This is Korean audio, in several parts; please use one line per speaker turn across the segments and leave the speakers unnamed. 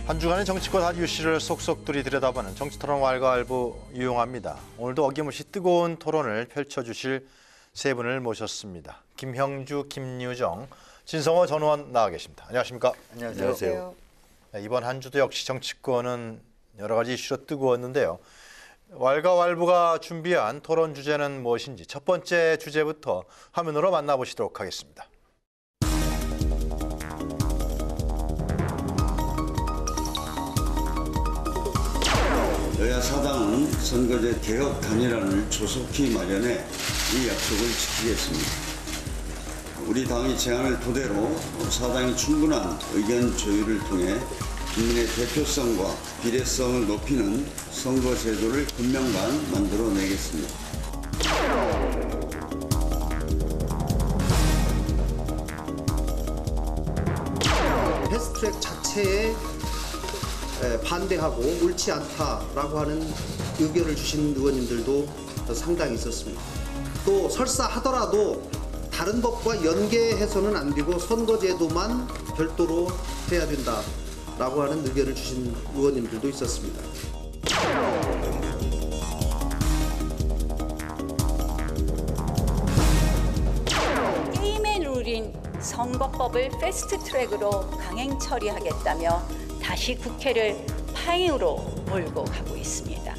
한 주간의 정치권 한 이슈를 속속들이 들여다보는 정치토론 왈가왈부 유용합니다. 오늘도 어김없이 뜨거운 토론을 펼쳐주실 세 분을 모셨습니다. 김형주, 김유정, 진성호 전 의원 나와 계십니다. 안녕하십니까?
안녕하세요.
네, 이번 한 주도 역시 정치권은 여러 가지 이슈로 뜨거웠는데요. 왈가왈부가 준비한 토론 주제는 무엇인지 첫 번째 주제부터 화면으로 만나보시도록 하겠습니다.
여야 사당은 선거제 개혁 단일안을 조속히 마련해 이 약속을 지키겠습니다. 우리 당의 제안을 토대로 사당이 충분한 의견 조율을 통해 국민의 대표성과 비례성을 높이는 선거 제도를 금명간 만들어내겠습니다.
패스트트랙 자체에 반대하고 옳지 않다라고 하는 의견을 주신 의원님들도 상당히 있었습니다. 또 설사 하더라도 다른 법과 연계해서는 안 되고 선거제도만 별도로 해야 된다라고 하는 의견을 주신 의원님들도 있었습니다.
게임의 룰인 선거법을 패스트트랙으로 강행 처리하겠다며 다시 국회를 파행으로 몰고 가고 있습니다.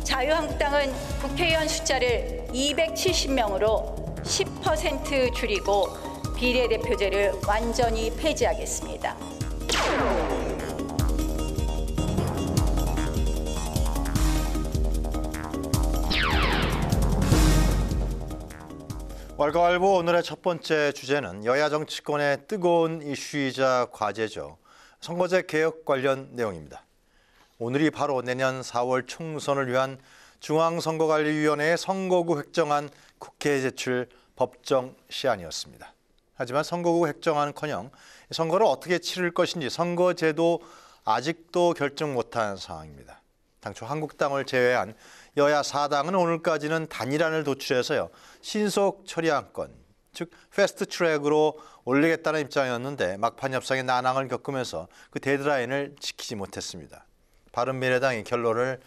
자유한국당은 국회의원 숫자를 270명으로 10% 줄이고 비례대표제를 완전히 폐지하겠습니다.
왈가왈부 오늘의 첫 번째 주제는 여야 정치권의 뜨거운 이슈이자 과제죠. 선거제 개혁 관련 내용입니다. 오늘이 바로 내년 4월 총선을 위한 중앙선거관리위원회의 선거구 획정안 국회에 제출 법정 시한이었습니다. 하지만 선거구 획정안은커녕 선거를 어떻게 치를 것인지 선거제도 아직도 결정 못한 상황입니다. 당초 한국당을 제외한 여야 4당은 오늘까지는 단일안을 도출해서요. 신속 처리 안건, 즉 패스트트랙으로 올리겠다는 입장이었는데 막판 협상의 난항을 겪으면서 그 데드라인을 지키지 못했습니다. 바른미래당이 결론을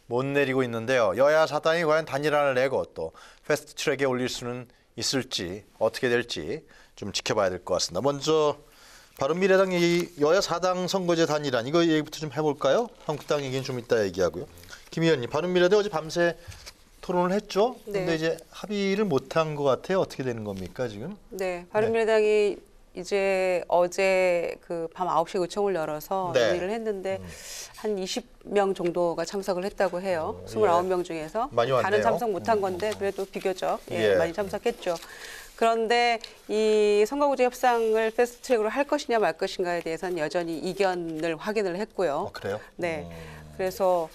못 내리고 있는데요. 여야 4당이 과연 단일안을 내고 또 패스트트랙에 올릴 수는 있을지 어떻게 될지 좀 지켜봐야 될 것 같습니다. 먼저 바른미래당 얘기, 여야 4당 선거제 단일안 이거 얘기부터 좀 해볼까요? 한국당 얘기는 좀 이따 얘기하고요. 김 의원님, 바른미래당 어제 밤새 토론을 했죠?
네.
근데 이제 합의를 못한 것 같아요. 어떻게 되는 겁니까 지금?
네, 바른미래당이 이제 어제 그 밤 9시에 의총을 열어서
네.
논의를 했는데 한 20명 정도가 참석을 했다고 해요. 29명 중에서.
많이 왔네요.
다는 참석 못한 건데 그래도 비교적
예.
많이 참석했죠. 그런데 이 선거구제 협상을 패스트트랙으로 할 것이냐 말 것인가에 대해서는 여전히 이견을 확인을 했고요.
그래요?
네, 그래서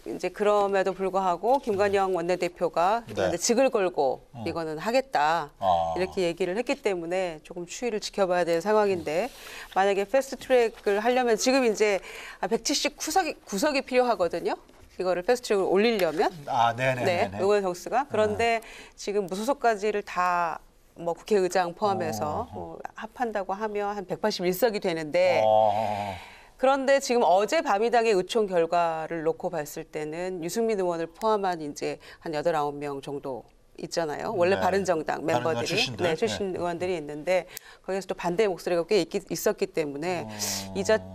이제 그럼에도 불구하고 김관영 원내대표가
네.
직을 걸고 이거는 하겠다 이렇게 얘기를 했기 때문에 조금 추이를 지켜봐야 될 상황인데 만약에 패스트트랙을 하려면 지금 이제 170 구석이 필요하거든요. 이거를 패스트트랙으로 올리려면 네, 의원 정수가 그런데 지금 무소속까지를 다 뭐 국회의장 포함해서 뭐 합한다고 하면 한 181석이 되는데. 그런데 지금 어제 밤이당의 의총 결과를 놓고 봤을 때는 유승민 의원을 포함한 이제 한 8, 9명 정도 있잖아요. 원래
네.
바른정당 멤버들이
출신들?
출신 의원들이 있는데 거기에서 또 반대 목소리가 꽤 있었기 때문에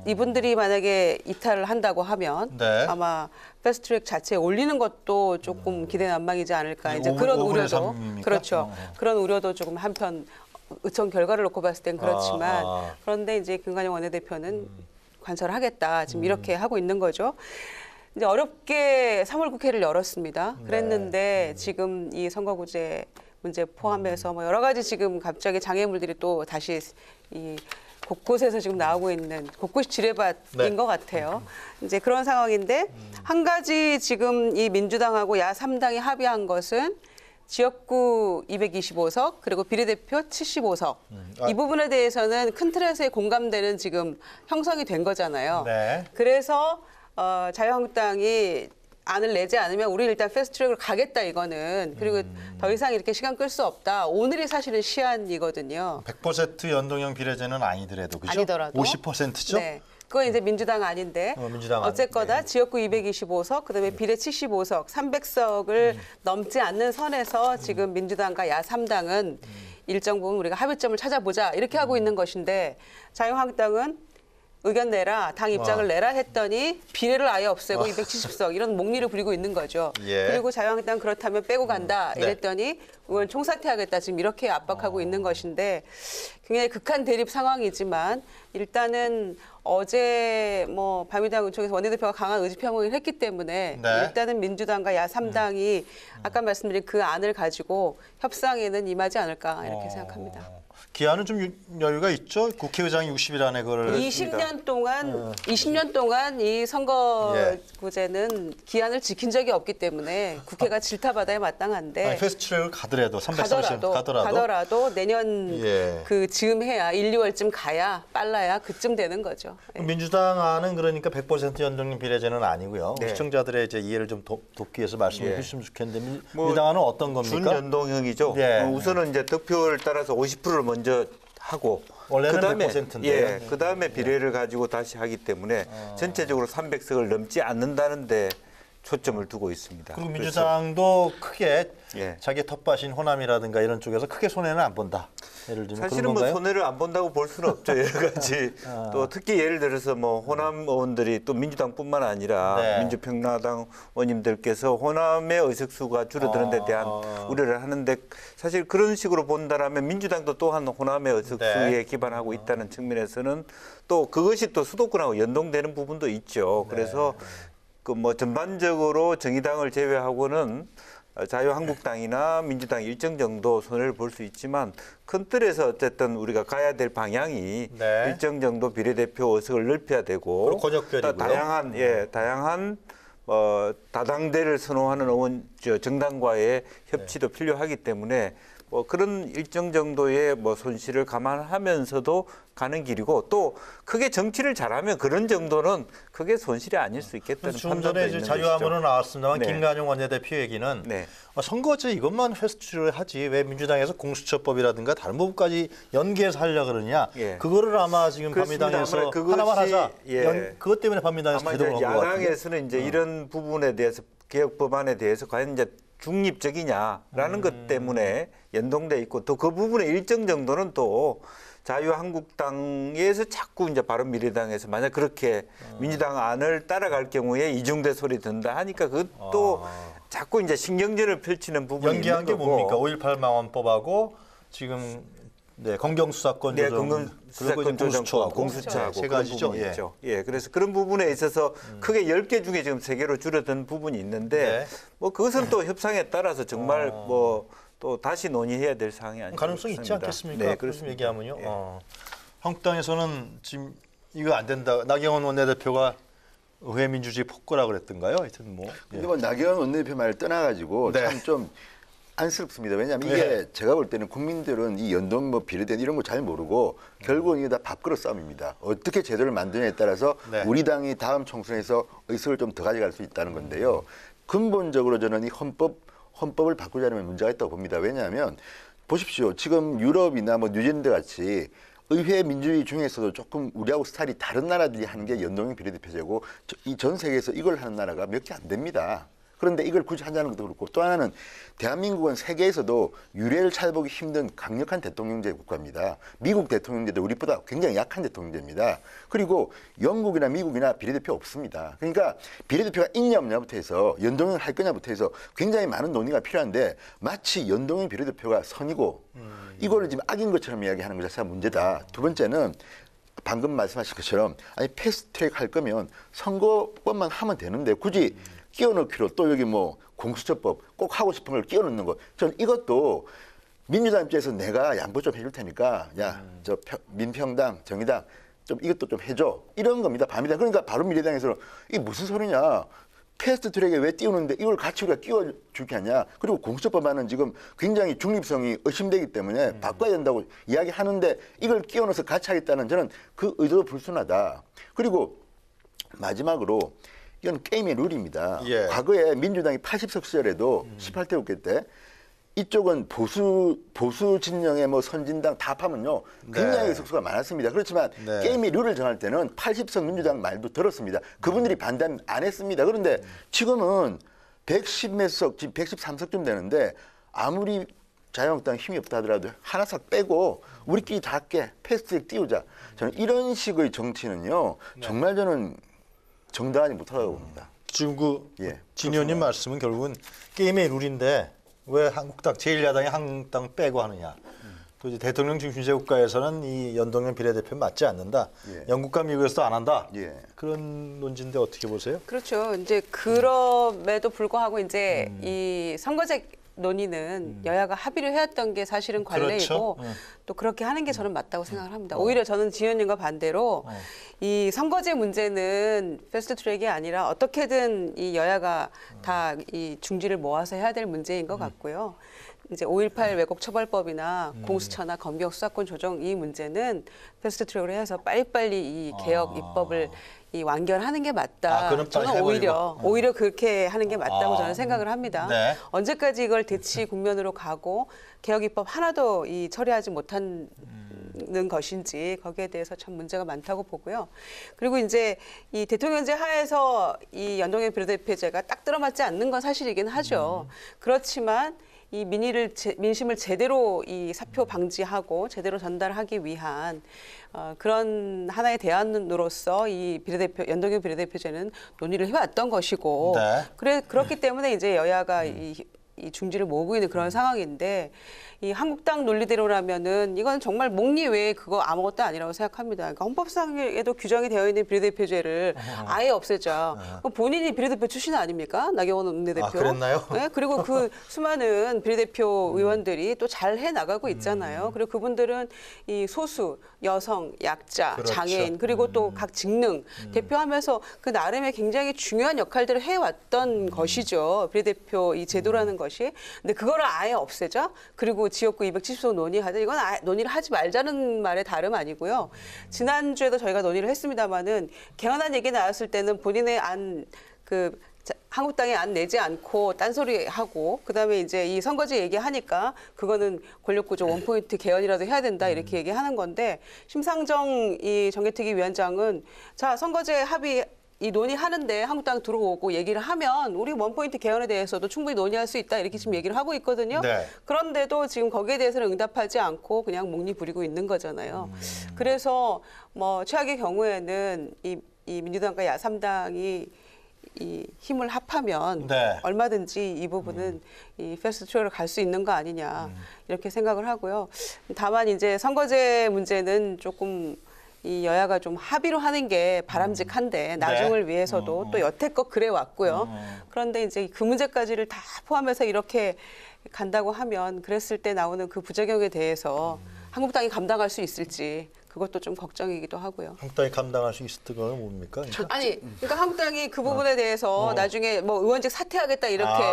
이분들이 만약에 이탈을 한다고 하면
네.
아마 패스트트랙 자체에 올리는 것도 조금 기대난망이지 않을까. 이제 그런
5분의
우려도
3입니까?
그렇죠. 그런 우려도 조금 한편 의총 결과를 놓고 봤을 땐 그렇지만 그런데 이제 김관영 원내대표는 관철을 하겠다. 지금 이렇게 하고 있는 거죠. 이제 어렵게 3월 국회를 열었습니다. 그랬는데 지금 이 선거구제 문제 포함해서 뭐 여러 가지 지금 갑자기 장애물들이 또 다시 이 곳곳에서 지금 나오고 있는 곳곳이 지뢰밭인 것 같아요. 이제 그런 상황인데 한 가지 지금 이 민주당하고 야 3당이 합의한 것은 지역구 225석 그리고 비례대표 75석 이 부분에 대해서는 큰 틀에서의 공감대는 지금 형성이 된 거잖아요.
네.
그래서 자유한국당이 안을 내지 않으면 우리 일단 패스트트랙으로 가겠다 이거는. 그리고 더 이상 이렇게 시간 끌 수 없다. 오늘이 사실은 시한이거든요.
100% 연동형 비례제는 아니더라도 그죠?
아니더라도.
50%죠?
네. 그건 이제 민주당 아닌데
민주당 아닌,
어쨌거나 지역구 225석, 그다음에 비례 75석, 300석을 넘지 않는 선에서 지금 민주당과 야3당은 일정 부분 우리가 합의점을 찾아보자 이렇게 하고 있는 것인데 자유한국당은 의견 내라, 당 입장을 내라 했더니 비례를 아예 없애고 270석 이런 목리를 부리고 있는 거죠.
예.
그리고 자유한국당 그렇다면 빼고 간다
네.
이랬더니 의원 총사퇴하겠다 지금 이렇게 압박하고 있는 것인데 굉장히 극한 대립 상황이지만 일단은 어제 뭐 바른미래당 쪽에서 원내대표가 강한 의지 표명을 했기 때문에
네.
일단은 민주당과 야3당이 아까 말씀드린 그 안을 가지고 협상에는 임하지 않을까 이렇게 생각합니다.
기한은 좀 여유가 있죠. 국회의장이 60일 안에 그걸
20년 동안 이 선거구제는 기한을 지킨 적이 없기 때문에 국회가 질타받아야 마땅한데
아니, 패스트트랙을 가더라도 330
가더라도 내년
예.
그 즈음 해야 1, 2월쯤 가야 빨라야 그쯤 되는 거죠. 예.
민주당 안은 그러니까 100% 연동형 비례제는 아니고요.
네.
시청자들의 이제 이해를 좀 돕기 위해서 말씀해
예.
주시면 좋겠는데
뭐
민주당 안은 어떤 겁니까?
준연동형이죠.
예.
우선은 이제 득표를 따라서 50%를 먼저 하고
원래는
그다음에
100%인데요.
예, 그다음에 비례를 가지고 다시 하기 때문에 전체적으로 300석을 넘지 않는다는데 초점을 두고 있습니다.
그리고
그래서
민주당도 크게
예.
자기 텃밭인 호남이라든가 이런 쪽에서 크게 손해는 안 본다. 예를 들면
사실은
그런
뭐
건가요?
손해를 안 본다고 볼 수는 없죠. 여러 가지 또 특히 예를 들어서 뭐 호남 의원들이 또 민주당뿐만 아니라
네.
민주평화당 의원님들께서 호남의 의석수가 줄어드는 데 대한 우려를 하는데 사실 그런 식으로 본다라면 민주당도 또한 호남의 의석수에
네.
기반하고 있다는 측면에서는 또 그것이 또 수도권하고 연동되는 부분도 있죠. 그래서 그 뭐 전반적으로 정의당을 제외하고는 자유한국당이나 민주당 일정 정도 손해를 볼 수 있지만 큰 틀에서 어쨌든 우리가 가야 될 방향이
네.
일정 정도 비례대표 의석을 넓혀야 되고
그리고 권역별이고요.
다양한 다당제를 선호하는 의원 정당과의 협치도 필요하기 때문에 뭐 그런 일정 정도의 뭐 손실을 감안하면서도 가는 길이고 또 크게 정치를 잘하면 그런 정도는 크게 손실이 아닐 수 있겠다는
좀
판단도
전에
있는
이제 자유화문으로
것이죠.
나왔습니다만
네.
김관용 원내대표 얘기는
네.
선거제 이것만 패스트트랙을 하지 왜 민주당에서 공수처법이라든가 다른 부분까지 연계해서 하려고 그러냐.
예.
그거를 아마 지금
그렇습니다.
반미당에서
아무래도 그것이,
하나만 하자.
예.
그것 때문에 반미당에서
아마
제대로
이제
한 것 같은데.
야당에서는 이제 이런 부분에 대해서 개혁 법안에 대해서 과연 이제 중립적이냐라는 것 때문에 연동돼 있고 또 그 부분의 일정 정도는 또 자유한국당에서 자꾸 이제 바른미래당에서 만약 그렇게 민주당 안을 따라갈 경우에 이중대 소리 든다 하니까 그것도 자꾸 이제 신경전을 펼치는 부분이
연계한 게
있는 거고.
뭡니까? 5.18 망원법하고 지금 공경수사권
네,
조정
공수사권 조정법, 공수처하고
세
그런
가지죠.
부분이
예.
있죠. 예, 그래서 그런 부분에 있어서 크게 10개 중에 지금 3개로 줄어든 부분이 있는데
네.
뭐 그것은 또 협상에 따라서 정말 뭐 또 다시 논의해야 될 사항이 아닐까
가능성이 있지
싶습니다.
않겠습니까?
네,
그렇게
그렇습니다.
얘기하면요.
예.
한국당에서는 지금 이거 안 된다. 나경원 원내대표가 의회 민주주의 폭거라 그랬던가요? 하여튼 뭐.
근데 뭐 나경원 원내대표 말을 떠나가지고
네.
참 좀 안쓰럽습니다. 왜냐하면 이게 제가 볼 때는 국민들은 이 연동 뭐 비례된 이런 거 잘 모르고 결국은 이게 다 밥그릇 싸움입니다. 어떻게 제도를 만드냐에 따라서
네.
우리 당이 다음 총선에서 의석을 좀 더 가져갈 수 있다는 건데요. 근본적으로 저는 이 헌법을 바꾸자면 문제가 있다고 봅니다. 왜냐하면 보십시오. 지금 유럽이나 뭐 뉴질랜드 같이 의회 민주주의 중에서도 조금 우리하고 스타일이 다른 나라들이 하는 게 연동형 비례대표제고 이 전 세계에서 이걸 하는 나라가 몇 개 안 됩니다. 그런데 이걸 굳이 하자는 것도 그렇고 또 하나는 대한민국은 세계에서도 유례를 찾아보기 힘든 강력한 대통령제 국가입니다. 미국 대통령제도 우리보다 굉장히 약한 대통령제입니다. 그리고 영국이나 미국이나 비례대표 없습니다. 그러니까 비례대표가 있냐 없냐부터 해서 연동형 할 거냐부터 해서 굉장히 많은 논의가 필요한데 마치 연동형 비례대표가 선이고 이거를 지금 악인 것처럼 이야기하는 것 자체가 문제다. 두 번째는 방금 말씀하신 것처럼 아니 패스트트랙 할 거면 선거법만 하면 되는데 굳이 끼워넣기로 또 여기 뭐 공수처법 꼭 하고 싶은 걸 끼워넣는 거. 전 이것도 민주당 입장에서 내가 양보 좀 해줄 테니까 야 저 민평당 정의당 좀 이것도 좀 해줘 이런 겁니다. 밤이다. 그러니까 바른미래당에서는 이게 무슨 소리냐. 패스트트랙에 왜 띄우는데 이걸 같이 우리가 끼워줄 게 아니야. 그리고 공수처법안은 지금 굉장히 중립성이 의심되기 때문에 바꿔야 된다고 이야기하는데 이걸 끼워넣어서 같이 하겠다는 저는 그 의도도 불순하다. 그리고 마지막으로 이건 게임의 룰입니다.
예.
과거에 민주당이 80석 시절에도 18대 국회 때 이쪽은 보수 진영의 뭐 선진당 다 합하면요 굉장히
네.
의석수가 많았습니다. 그렇지만
네.
게임의 룰을 정할 때는 80석 민주당 말도 들었습니다. 그분들이 반대 안 했습니다. 그런데 지금은 110몇 석, 지금 113석쯤 되는데 아무리 자유한국당 힘이 없다 하더라도 하나씩 빼고 우리끼리 다 할게 패스트트랙 띄우자. 저는 이런 식의 정치는요 정말 저는 정당하지 못하다고 봅니다.
지금 그
예,
진 의원님 말씀은 결국은 게임의 룰인데 왜 한국당 제1야당이 한국당 빼고 하느냐. 또 이제 대통령 중심제 국가에서는 이 연동형 비례대표 맞지 않는다.
예.
영국과 미국에서도 안 한다.
예.
그런 논지인데 어떻게 보세요?
그렇죠. 이제 그럼에도 불구하고 이제 이 선거제 논의는 여야가 합의를 해왔던 게 사실은 관례이고
그렇죠.
또 그렇게 하는 게 저는 맞다고 생각을 합니다. 오히려 저는 지 의원님과 반대로 이 선거제 문제는 패스트트랙이 아니라 어떻게든 이 여야가 다 이 중지를 모아서 해야 될 문제인 것 같고요. 이제 5.18 왜곡 처벌법이나 공수처나 검경 수사권 조정 이 문제는 패스트트랙으로 해서 빨리빨리 이 개혁 입법을 이 완결하는 게 맞다.
그럼 빨리
저는
해버리고.
오히려 그렇게 하는 게 맞다고 저는 생각을 합니다.
네.
언제까지 이걸 대치 국면으로 가고 개혁 입법 하나도 이 처리하지 못하는 것인지 거기에 대해서 참 문제가 많다고 보고요. 그리고 이제 이 대통령제 하에서 이 연동형 비례대표제가 딱 들어맞지 않는 건 사실이긴 하죠. 그렇지만 이 민심을 제대로 이 사표 방지하고 제대로 전달하기 위한 그런 하나의 대안으로서 이 연동형 비례대표제는 논의를 해왔던 것이고
네.
그렇기 때문에 이제 여야가 이 중지를 모으고 있는 그런 상황인데 이 한국당 논리대로라면은 이건 정말 목리 외에 그거 아무것도 아니라고 생각합니다. 그러니까 헌법상에도 규정이 되어 있는 비례대표제를 아예 없애자. 그럼 본인이 비례대표 출신 아닙니까? 나경원 원내대표.
그랬나요?
네, 그리고 그 수많은 비례대표 의원들이 또 잘 해 나가고 있잖아요. 그리고 그분들은 이 소수, 여성, 약자,
그렇죠.
장애인 그리고 또 각 직능 대표하면서 그 나름의 굉장히 중요한 역할들을 해왔던 것이죠. 비례대표 이 제도라는 것이. 근데 그거를 아예 없애자. 그리고 지역구 270석 논의하자. 이건 논의를 하지 말자는 말의 다름 아니고요. 지난주에도 저희가 논의를 했습니다마는 개헌안 얘기 나왔을 때는 본인의 한국당이 안 내지 않고 딴소리 하고 그다음에 이제 이 선거제 얘기하니까 그거는 권력구조 원포인트 개헌이라도 해야 된다 이렇게 얘기하는 건데 심상정 이 정개특위 위원장은 자 선거제 합의 이 논의하는데 한국당 들어오고 얘기를 하면 우리 원포인트 개헌에 대해서도 충분히 논의할 수 있다 이렇게 지금 얘기를 하고 있거든요.
네.
그런데도 지금 거기에 대해서는 응답하지 않고 그냥 목리 부리고 있는 거잖아요. 그래서 뭐 최악의 경우에는 이 민주당과 야3당이 이 힘을 합하면
네.
얼마든지 이 부분은 이 패스트트랙으로 갈 수 있는 거 아니냐 이렇게 생각을 하고요. 다만 이제 선거제 문제는 조금 이 여야가 좀 합의로 하는 게 바람직한데 나중을 위해서도 또 여태껏 그래 왔고요. 그런데 이제 그 문제까지를 다 포함해서 이렇게 간다고 하면 그랬을 때 나오는 그 부작용에 대해서 한국당이 감당할 수 있을지 그것도 좀 걱정이기도 하고요.
한국당이 감당할 수 있을 건 뭡니까?
아니, 그러니까 한국당이 그 부분에 대해서 나중에 뭐 의원직 사퇴하겠다 이렇게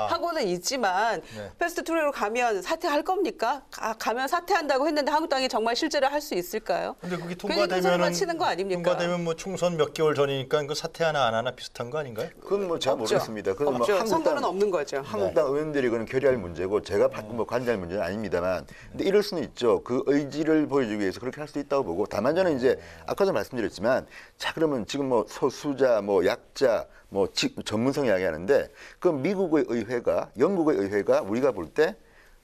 하고는 있지만 패스트트랙으로 가면 사퇴할 겁니까? 가면 사퇴한다고 했는데 한국당이 정말 실제로 할 수 있을까요?
근데 그게
괜히 큰 소리만 치는 거 아닙니까?
통과되면 뭐 총선 몇 개월 전이니까 그 사퇴하나 안 하나 비슷한 거 아닌가요?
그건 뭐 잘
없죠.
모르겠습니다. 그건 뭐
없죠. 선거는 없는 거죠.
한국당 의원들이 그건 결의할 문제고 제가 뭐 관여할 문제는 아닙니다만 근데 이럴 수는 있죠. 그 의지를 보여주기 위해서 그렇게 할 수 있다고 보고 다만 저는 이제 아까도 말씀드렸지만 자 그러면 지금 뭐 소수자 뭐 약자 뭐 전문성 이야기하는데 그 미국의 의회가 영국의 의회가 우리가 볼 때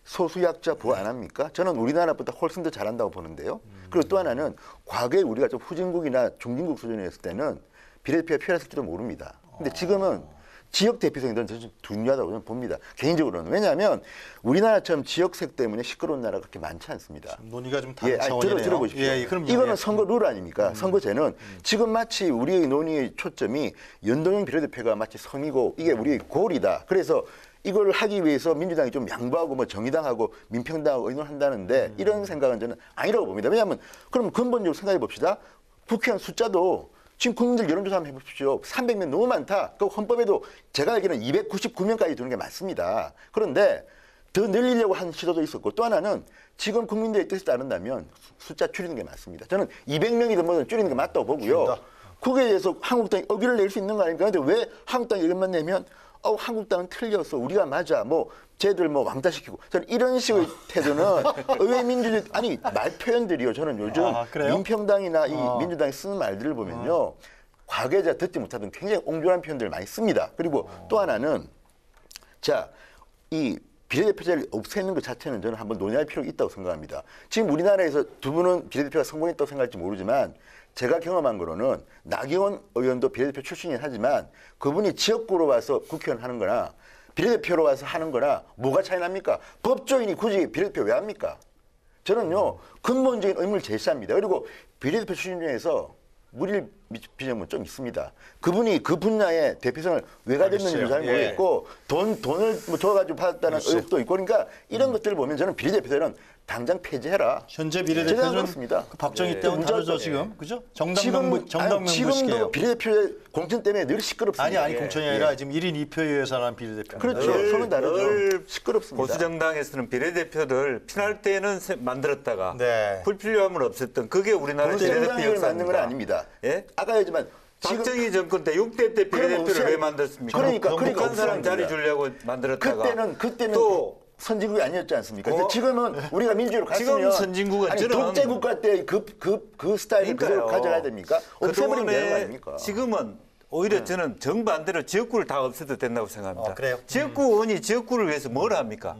소수 약자 보호 안 합니까? 저는 우리나라보다 훨씬 더 잘한다고 보는데요. 그리고 또 하나는 과거에 우리가 좀 후진국이나 중진국 수준이었을 때는 비례대표가 필요했을지도 모릅니다. 근데 지금은 지역 대표성이 좀 중요하다고 저는 봅니다. 개인적으로는. 왜냐하면 우리나라처럼 지역색 때문에 시끄러운 나라가 그렇게 많지 않습니다.
논의가 좀 다른 차원이네요.
들어보십시오.
그럼요.
이거는 선거 룰 아닙니까? 선거제는 지금 마치 우리의 논의의 초점이 연동형 비례대표가 마치 선이고 이게 우리의 골이다. 그래서 이걸 하기 위해서 민주당이 좀 양보하고 뭐 정의당하고 민평당하고 의논한다는데 이런 생각은 저는 아니라고 봅니다. 왜냐하면 그럼 근본적으로 생각해 봅시다. 국회의원 숫자도 지금 국민들 여론조사 한번 해보십시오. 300명 너무 많다. 그 헌법에도 제가 알기로는 299명까지 두는 게 맞습니다. 그런데 더 늘리려고 한 시도도 있었고 또 하나는 지금 국민들의 뜻에 따른다면 숫자 줄이는 게 맞습니다. 저는 200명이든 뭐든 줄이는 게 맞다고 보고요. 거기에 대해서 한국당이 의견을 낼 수 있는 거 아닙니까? 근데 왜 한국당이 의견만 내면 한국당은 틀렸어. 우리가 맞아. 뭐 쟤들 뭐 왕따시키고. 저는 이런 식의 태도는 의회 민주주의 아니 말 표현들이요. 저는 요즘
그래요?
민평당이나 이 민주당이 쓰는 말들을 보면요. 과거에 제가 듣지 못하던 굉장히 옹졸한 표현들을 많이 씁니다. 그리고 또 하나는 자, 이 비례대표제를 없애는 것 자체는 저는 한번 논의할 필요가 있다고 생각합니다. 지금 우리나라에서 두 분은 비례대표가 성공했다고 생각할지 모르지만 제가 경험한 거로는 나경원 의원도 비례대표 출신이긴 하지만 그분이 지역구로 와서 국회의원 하는 거나 비례대표로 와서 하는 거나 뭐가 차이 납니까? 법조인이 굳이 비례대표 왜 합니까? 저는요 근본적인 의문을 제시합니다. 그리고 비례대표 출신 중에서 무리를 빚은 좀 있습니다. 그분이 그 분야의 대표성을 왜 가졌는지도 잘 모르겠고 돈을 뭐 줘가지고 받았다는 의혹도 있고 그러니까 이런 것들을 보면 저는 비례대표는 당장 폐지해라.
현재 비례대표는
그렇습니다.
그 박정희 때와 다르죠 지금, 그죠? 정당명부
지금도
식이에요.
비례대표의 공천 때문에 늘 시끄럽습니다.
아니 공천이 아니라 지금 1인 2표에서 한 비례대표.
그렇죠. 서로 다르죠.
늘
시끄럽습니다.
보수정당에서는 비례대표를 필요할 때는 만들었다가
네.
불필요하면 없앴던 그게 우리나라 비례대표
보수정당을 만든 건
역사입니다.
아닙니다.
예?
아까 얘기했지만
박정희 정권 때 6대 때 비례대표를 왜 만들었습니까?
그러니까
북한 사람
없습니다.
자리 주려고 만들었다가
그때는
또
선진국이 아니었지 않습니까? 근데 지금은 우리가 민주주의로 갔으면
지금 선진국은
아니,
저는
독재 국가 때 그 스타일을 그대로 가져가야 됩니까? 없애버리면 되는 거 아닙니까?
지금은 오히려 저는 정반대로 지역구를 다 없애도 된다고 생각합니다.
그래요?
지역구 의원이 지역구를 위해서 뭘 합니까?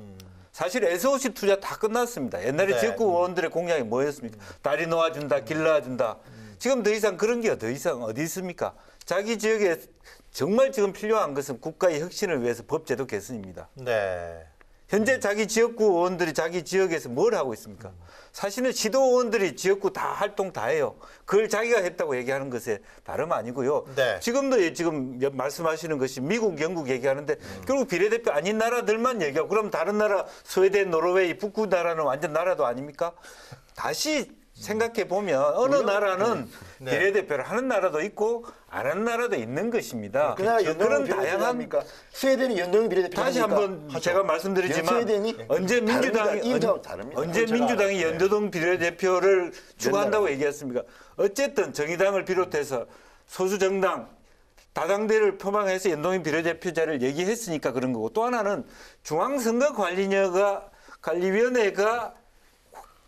사실 SOC 투자 다 끝났습니다. 옛날에
네.
지역구 의원들의 공약이 뭐였습니까? 다리 놓아준다, 길 놓아준다. 지금 더 이상 그런 게 더 이상 어디 있습니까? 자기 지역에 정말 지금 필요한 것은 국가의 혁신을 위해서 법제도 개선입니다.
네.
현재 자기 지역구 의원들이 자기 지역에서 뭘 하고 있습니까? 사실은 시도 의원들이 지역구 다 활동 다 해요. 그걸 자기가 했다고 얘기하는 것에 다름 아니고요.
네.
지금도 지금 말씀하시는 것이 미국, 영국 얘기하는데 결국 비례대표 아닌 나라들만 얘기하고 그럼 다른 나라 스웨덴, 노르웨이, 북구 나라는 완전 나라도 아닙니까? 다시 생각해 보면 어느 나라는
네.
비례대표를 하는 나라도 있고 안 하는 나라도 있는 것입니다.
그 나라 연동형
그런 다양한
비례대표입니까? 스웨덴이 연동형 비례대표
다시 한번 제가 말씀드리지만
스웨덴이
언제 민주당이
다릅니다.
언제 민주당이 연동형 비례대표를 추구한다고 얘기했습니까? 어쨌든 정의당을 비롯해서 소수 정당 다당대를 표방해서 연동형 비례대표제를 얘기했으니까 그런 거고 또 하나는 중앙선거관리위원회가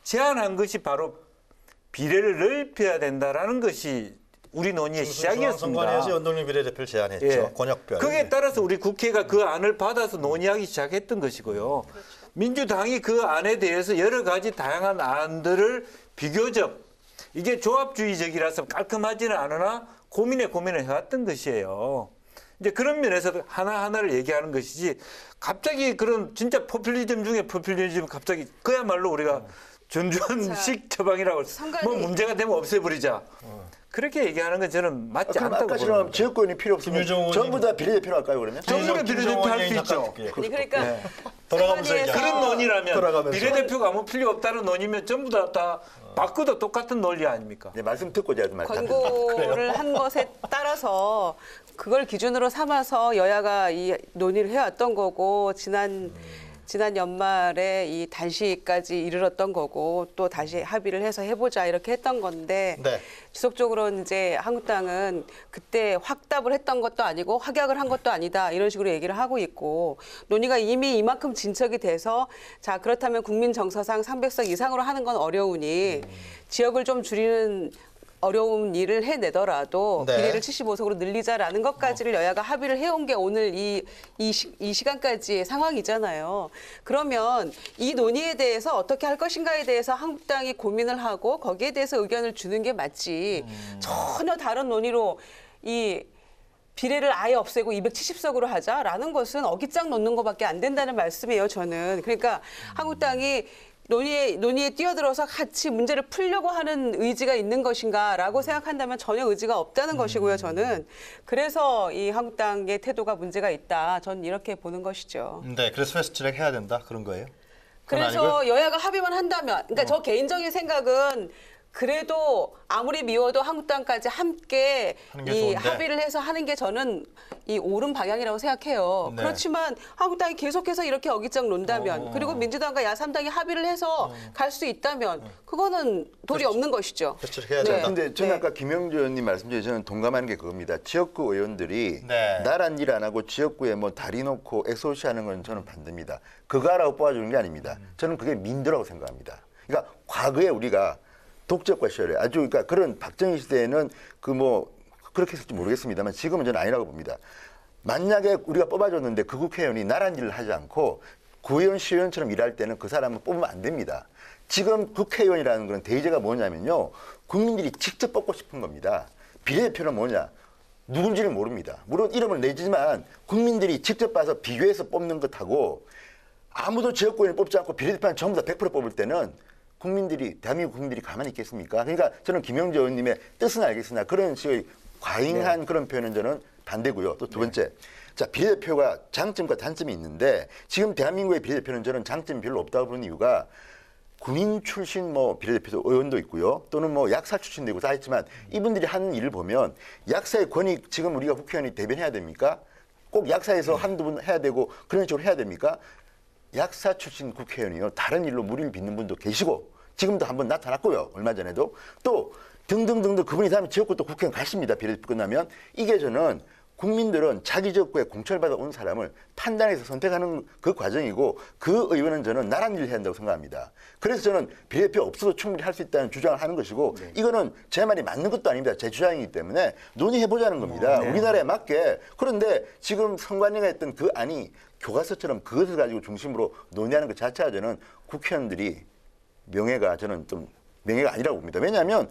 제안한 것이 바로 비례를 넓혀야 된다라는 것이 우리 논의의 시작이었습니다.
선관위에서 연동형 비례대표를 제안했죠.
예.
권역별.
그에 따라서 우리 국회가 그 안을 받아서 논의하기 시작했던 것이고요. 민주당이 그 안에 대해서 여러 가지 다양한 안들을 비교적 이게 조합주의적이라서 깔끔하지는 않으나 고민을 해왔던 것이에요. 이제 그런 면에서 하나하나를 얘기하는 것이지 갑자기 그런 진짜 포퓰리즘 중에 포퓰리즘 갑자기 그야말로 우리가 전두환식 처방이라고 뭐 문제가 되면 없애버리자. 그렇게 얘기하는 건 저는 맞지
그럼
않다고
아까처럼
보는 거예요.
지역구원이 필요 없으면
김유정
전부 다 비례대표로 할까요 그러면?
정부의 비례대표 할 수 있죠.
아니, 그러니까
돌아가면서
생활위에서
그런 논의라면
돌아가면서.
비례대표가 아무 필요 없다는 논의면 전부 다 바꿔도 똑같은 논리 아닙니까?
네, 말씀 듣고 제가 좀
권고를 한 것에 따라서 그걸 기준으로 삼아서 여야가 이 논의를 해왔던 거고 지난 연말에 이 단시까지 이르렀던 거고 또 다시 합의를 해서 해보자 이렇게 했던 건데
네.
지속적으로 이제 한국당은 그때 확답을 했던 것도 아니고 확약을 한 것도 아니다 이런 식으로 얘기를 하고 있고 논의가 이미 이만큼 진척이 돼서 자 그렇다면 국민 정서상 300석 이상으로 하는 건 어려우니 지역을 좀 줄이는 어려운 일을 해내더라도
네.
비례를 75석으로 늘리자라는 것까지를 여야가 합의를 해온 게 오늘 이 시간까지의 상황이잖아요. 그러면 이 논의에 대해서 어떻게 할 것인가에 대해서 한국당이 고민을 하고 거기에 대해서 의견을 주는 게 맞지 전혀 다른 논의로 이 비례를 아예 없애고 270석으로 하자라는 것은 어깃장 놓는 것밖에 안 된다는 말씀이에요, 저는. 그러니까 한국당이 논의에 뛰어들어서 같이 문제를 풀려고 하는 의지가 있는 것인가라고 생각한다면 전혀 의지가 없다는 것이고요, 저는. 그래서 이 한국당의 태도가 문제가 있다. 전 이렇게 보는 것이죠.
네, 그래서 패스트트랙 해야 된다 그런 거예요. 그건
그래서
아니고요?
여야가 합의만 한다면, 그러니까 저 개인적인 생각은 그래도 아무리 미워도 한국당까지 함께
하는 게
이
좋은데.
합의를 해서 하는 게 저는 이 옳은 방향이라고 생각해요.
네.
그렇지만 한국당이 계속해서 이렇게 어깃장 논다면 그리고 민주당과 야3당이 합의를 해서 갈 수 있다면 그거는 도리 없는 것이죠.
그렇죠. 해야
네.
된다.
근데 저는
네.
아까 김영주 의원님 말씀 중에 저는 동감하는 게 그겁니다. 지역구 의원들이
네.
나란 일 안 하고 지역구에 뭐 다리 놓고 SOC 하는 건 저는 반대입니다. 그거라고 뽑아주는 게 아닙니다. 저는 그게 민주라고 생각합니다. 그러니까 과거에 우리가 독재과 시절에 아주 그러니까 그런 박정희 시대에는 그 뭐 그렇게 했을지 모르겠습니다만 지금은 저는 아니라고 봅니다. 만약에 우리가 뽑아줬는데 그 국회의원이 나란 일을 하지 않고 구의원, 시의원처럼 일할 때는 그 사람은 뽑으면 안 됩니다. 지금 국회의원이라는 그런 대의제가 뭐냐면요. 국민들이 직접 뽑고 싶은 겁니다. 비례대표는 뭐냐. 누군지는 모릅니다. 물론 이름을 내지만 국민들이 직접 봐서 비교해서 뽑는 것하고 아무도 지역구의원을 뽑지 않고 비례대표는 전부 다 100% 뽑을 때는 국민들이 대한민국 국민들이 가만히 있겠습니까? 그러니까 저는 김영주 의원님의 뜻은 알겠으나 그런 식의 과잉한 그런 표현은 저는 반대고요. 또 두 번째, 자 비례대표가 장점과 단점이 있는데 지금 대한민국의 비례대표는 저는 장점이 별로 없다고 보는 이유가 군인 출신 뭐 비례대표 의원도 있고요. 또는 뭐 약사 출신도 있고 다 있지만 이분들이 하는 일을 보면 약사의 권익 지금 우리가 국회의원이 대변해야 됩니까? 꼭 약사에서 한두 분 해야 되고 그런 식으로 해야 됩니까? 약사 출신 국회의원이요. 다른 일로 무리를 빚는 분도 계시고 지금도 한번 나타났고요. 얼마 전에도 또 등등등등 그분이 다음에 지역구 또 국회의원 가십니다. 비례대표 끝나면 이게 저는 국민들은 자기 지역구에 공천받아 온 사람을 판단해서 선택하는 그 과정이고 그 의원은 저는 나란 일을 해야 한다고 생각합니다. 그래서 저는 비례대표 없어도 충분히 할 수 있다는 주장을 하는 것이고 이거는 제 말이 맞는 것도 아닙니다. 제 주장이기 때문에 논의해보자는 겁니다. 우리나라에 맞게. 그런데 지금 선관위가 했던 그 안이 교과서처럼 그것을 가지고 중심으로 논의하는 것 자체가 저는 국회의원들이 명예가 저는 좀 명예가 아니라고 봅니다. 왜냐하면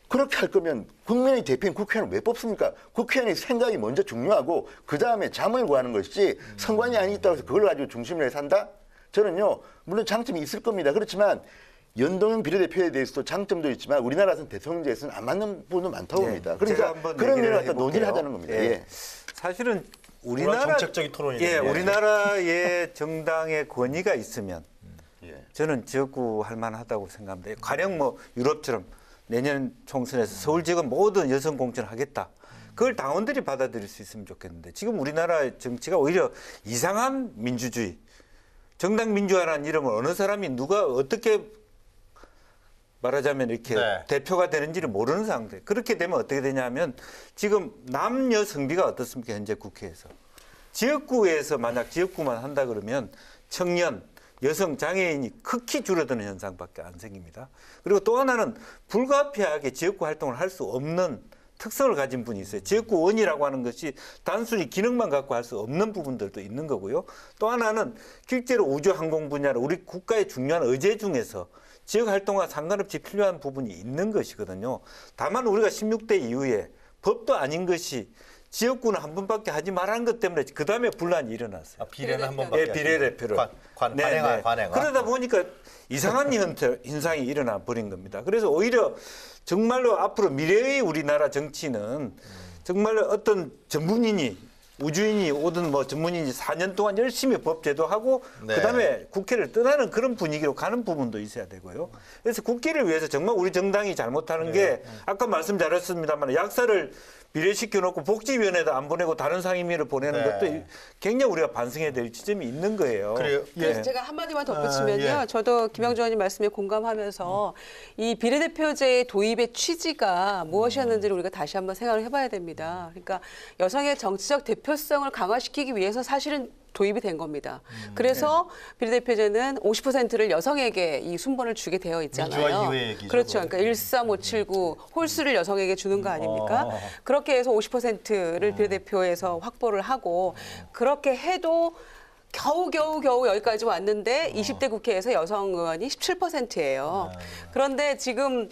그렇게 할 거면 국민의 대표인 국회의원을 왜 뽑습니까? 국회의원의 생각이 먼저 중요하고 그다음에 자문을 구하는 것이지 선관위 안이 있다고 해서 그걸 가지고 중심을 해서 한다? 저는요. 물론 장점이 있을 겁니다. 그렇지만 연동형 비례대표에 대해서도 장점도 있지만 우리나라에서는 대통령제에서는 안 맞는 부분도 많다고 봅니다. 그러니까 그런 면을 갖다 논의를 하자는 겁니다. 예.
사실은 우리나라
정책적인 토론이네요.
예, 우리나라의 정당의 권위가 있으면 저는 지역구 할 만하다고 생각합니다. 가령 뭐 유럽처럼 내년 총선에서 서울지역 모든 여성 공천을 하겠다. 그걸 당원들이 받아들일 수 있으면 좋겠는데 지금 우리나라 정치가 오히려 이상한 민주주의, 정당 민주화라는 이름을 어느 사람이 누가 어떻게 말하자면 이렇게
네.
대표가 되는지를 모르는 상태. 그렇게 되면 어떻게 되냐면 지금 남녀 성비가 어떻습니까? 현재 국회에서. 지역구에서 만약 지역구만 한다 그러면 청년, 여성, 장애인이 극히 줄어드는 현상밖에 안 생깁니다. 그리고 또 하나는 불가피하게 지역구 활동을 할 수 없는 특성을 가진 분이 있어요. 지역구원이라고 하는 것이 단순히 기능만 갖고 할 수 없는 부분들도 있는 거고요. 또 하나는 실제로 우주항공 분야로 우리 국가의 중요한 의제 중에서 지역 활동과 상관없이 필요한 부분이 있는 것이거든요. 다만 우리가 16대 이후에 법도 아닌 것이 지역구는 한 번밖에 하지 말라는 것 때문에 그 다음에 분란이 일어났어요.
비례는 한 번밖에.
예, 비례대표를.
관행화.
그러다 보니까 이상한 현상이 일어나 버린 겁니다. 그래서 오히려 정말로 앞으로 미래의 우리나라 정치는 정말로 어떤 전문인이 우주인이 오든 뭐 전문인이 4년 동안 열심히 법 제도하고
네.
그다음에 국회를 떠나는 그런 분위기로 가는 부분도 있어야 되고요. 그래서 국회를 위해서 정말 우리 정당이 잘못하는 게 아까 말씀 잘했습니다만 약사를 비례시켜 놓고 복지위원회도 안 보내고 다른 상임위를 보내는
네.
것도 굉장히 우리가 반성해야 될 지점이 있는 거예요.
그래요.
그래서
예.
제가 한마디만 덧붙이면요.
예.
저도 김영주 의원님 말씀에 공감하면서 이 비례대표제의 도입의 취지가 무엇이었는지를 우리가 다시 한번 생각을 해봐야 됩니다. 그러니까 여성의 정치적 대표성을 강화시키기 위해서 사실은 도입이 된 겁니다. 그래서 비례대표제는 50%를 여성에게 이 순번을 주게 되어 있잖아요.
민주화 이후의 얘기죠.
그렇죠. 그러니까 13579 홀수를 여성에게 주는 거 아닙니까? 그렇게 해서 50%를 비례대표에서 확보를 하고 그렇게 해도 겨우 여기까지 왔는데 20대 국회에서 여성 의원이 17%예요. 그런데 지금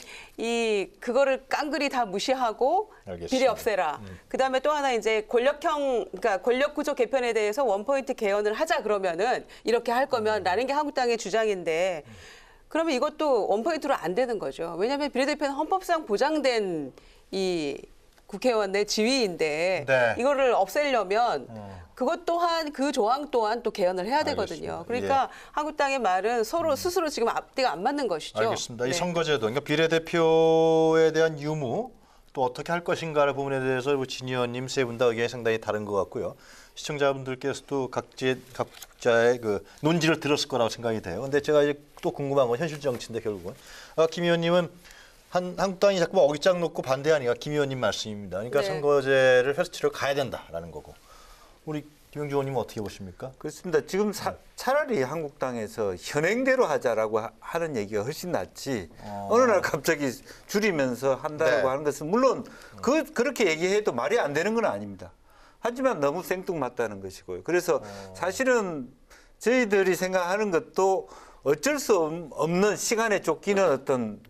그거를 깡그리 다 무시하고
알겠습니다.
비례 없애라. 그다음에 또 하나 이제 그러니까 권력 구조 개편에 대해서 원포인트 개헌을 하자 그러면은 이렇게 할 거면라는 게 한국당의 주장인데 그러면 이것도 원포인트로 안 되는 거죠. 왜냐하면 비례대표는 헌법상 보장된 이 국회의원의 지위인데
네.
이거를 없애려면 그것 또한 그 조항 또한 또 개헌을 해야
알겠습니다.
되거든요. 그러니까 한국당의 말은 서로 스스로 지금 앞뒤가 안 맞는 것이죠.
알겠습니다. 이
네.
선거제도, 그러니까 비례대표에 대한 유무 또 어떻게 할 것인가의 부분에 대해서 진 의원님 세 분 다 의견이 상당히 다른 것 같고요. 시청자분들께서도 각자의 그 논지를 들었을 거라고 생각이 돼요. 근데 제가 이제 또 궁금한 건 현실 정치인데 결국은 김 의원님은 한국당이 자꾸 어깃장 놓고 반대하니까 김 의원님 말씀입니다. 그러니까
네.
선거제를 패스트트랙 가야 된다라는 거고. 우리 김영주 의원님은 어떻게 보십니까?
그렇습니다. 지금 차라리 한국당에서 현행대로 하자라고 하는 얘기가 훨씬 낫지. 어느 날 갑자기 줄이면서 한다라고
네.
하는 것은 물론 그렇게 얘기해도 말이 안 되는 건 아닙니다. 하지만 너무 생뚱맞다는 것이고요. 그래서 사실은 저희들이 생각하는 것도 어쩔 수 없는 시간에 쫓기는 어떤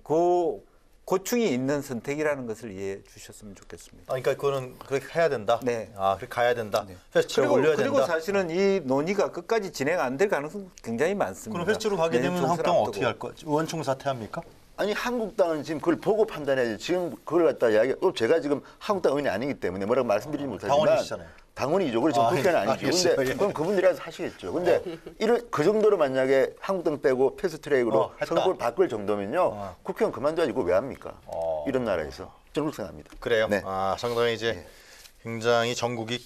고충이 있는 선택이라는 것을 이해해 주셨으면 좋겠습니다.
그러니까 그거는 그렇게 해야 된다.
네.
그렇게 가야 된다. 패스트트랙
그리고,
올려야
그리고
된다.
사실은 이 논의가 끝까지 진행 안 될 가능성이 굉장히 많습니다.
그럼 패스트트랙 가게 되면
총선
한국당은
앞두고.
어떻게 할 거야? 의원총 사퇴합니까?
아니 한국당은 지금 그걸 보고 판단해야지. 지금 그걸 갖다 이야기. 제가 지금 한국당 의원이 아니기 때문에 뭐라고 말씀드리지 못하지만
당원이시잖아요.
당원이죠. 그래서 지금 국회의원은 아니죠.
알겠어요.
근데
예.
그럼 그분들이라서 하시겠죠. 근데 그 정도로 만약에 한국당 빼고 패스트트랙으로
했다.
선거를 바꿀 정도면요. 국회의원 그만둬야지 이거 왜 합니까? 이런 나라에서 저는 그렇게 생각합니다.
그래요.
네.
상당히 이제 굉장히 전국이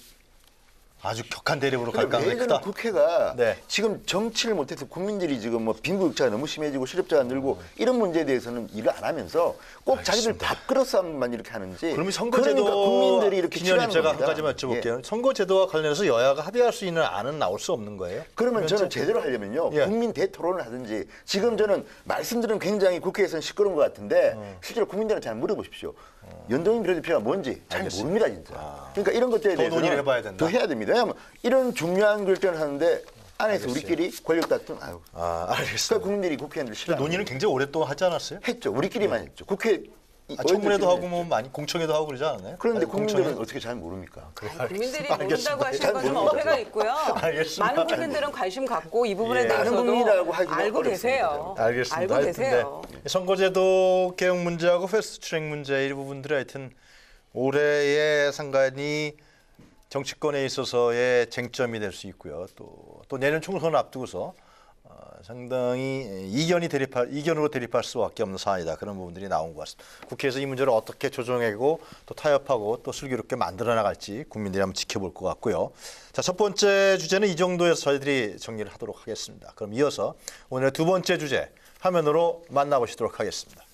아주 격한 대립으로 갈
근데
가능성이
왜 저는
크다.
국회가
네.
지금 정치를 못해서 국민들이 지금 뭐 빈부격차가 너무 심해지고 실업자가 늘고 이런 문제에 대해서는 일을 안 하면서 꼭 자기들
알겠습니다.
밥그릇싸움만 이렇게 하는지.
그러면 선거제도
그러니까 국민들이 이렇게
기념님
싫어하는
제가 한
겁니다.
가지만 여쭤볼게요.
예.
선거제도와 관련해서 여야가 합의할 수 있는 안은 나올 수 없는 거예요?
그러면 저는 제대로 하려면요.
예.
국민 대토론을 하든지 지금 저는 말씀들은 굉장히 국회에서는 시끄러운 것 같은데 실제로 국민들한테 잘 물어보십시오. 연동형 비례대표가 뭔지 잘
알겠습니다.
모릅니다 진짜. 그러니까 이런 것들에
더
대해서는
논의를 해봐야 된다.
더 해야 됩니다. 왜냐하면 이런 중요한 결정을 하는데 안에서
알겠어요.
우리끼리 권력 다툼 아유.
알겠습니다.
그러니까 국민들이 국회의원들 싫어.
논의는 굉장히 오랫동안 하지 않았어요?
했죠. 우리끼리만 했죠. 국회
청문회도 하고
했죠.
뭐 많이 공청회도 하고 그러지 않았나요?
그런데
아니,
국민들은
공청회?
어떻게 잘 모릅니까?
국민들이
알겠습니다.
모른다고 하시는
잘
건 좀
모릅니다.
어폐가 있고요.
알겠습니다.
많은 국민들은 관심 갖고 이 부분에
예.
많은
대해서도
국민이라고 하기는
알고
어렵습니다.
계세요.
알겠습니다.
알고
하여튼
계세요.
네. 선거제도 개혁 문제하고 패스트트랙 문제 이 부분들이 하여튼 올해의 상당히 정치권에 있어서의 쟁점이 될 수 있고요. 또 내년 총선을 앞두고서 상당히 이견으로 대립할 수밖에 없는 사안이다. 그런 부분들이 나온 것 같습니다. 국회에서 이 문제를 어떻게 조정하고 또 타협하고 또 슬기롭게 만들어 나갈지 국민들이 한번 지켜볼 것 같고요. 자, 첫 번째 주제는 이 정도에서 저희들이 정리를 하도록 하겠습니다. 그럼 이어서 오늘의 두 번째 주제 화면으로 만나보시도록 하겠습니다.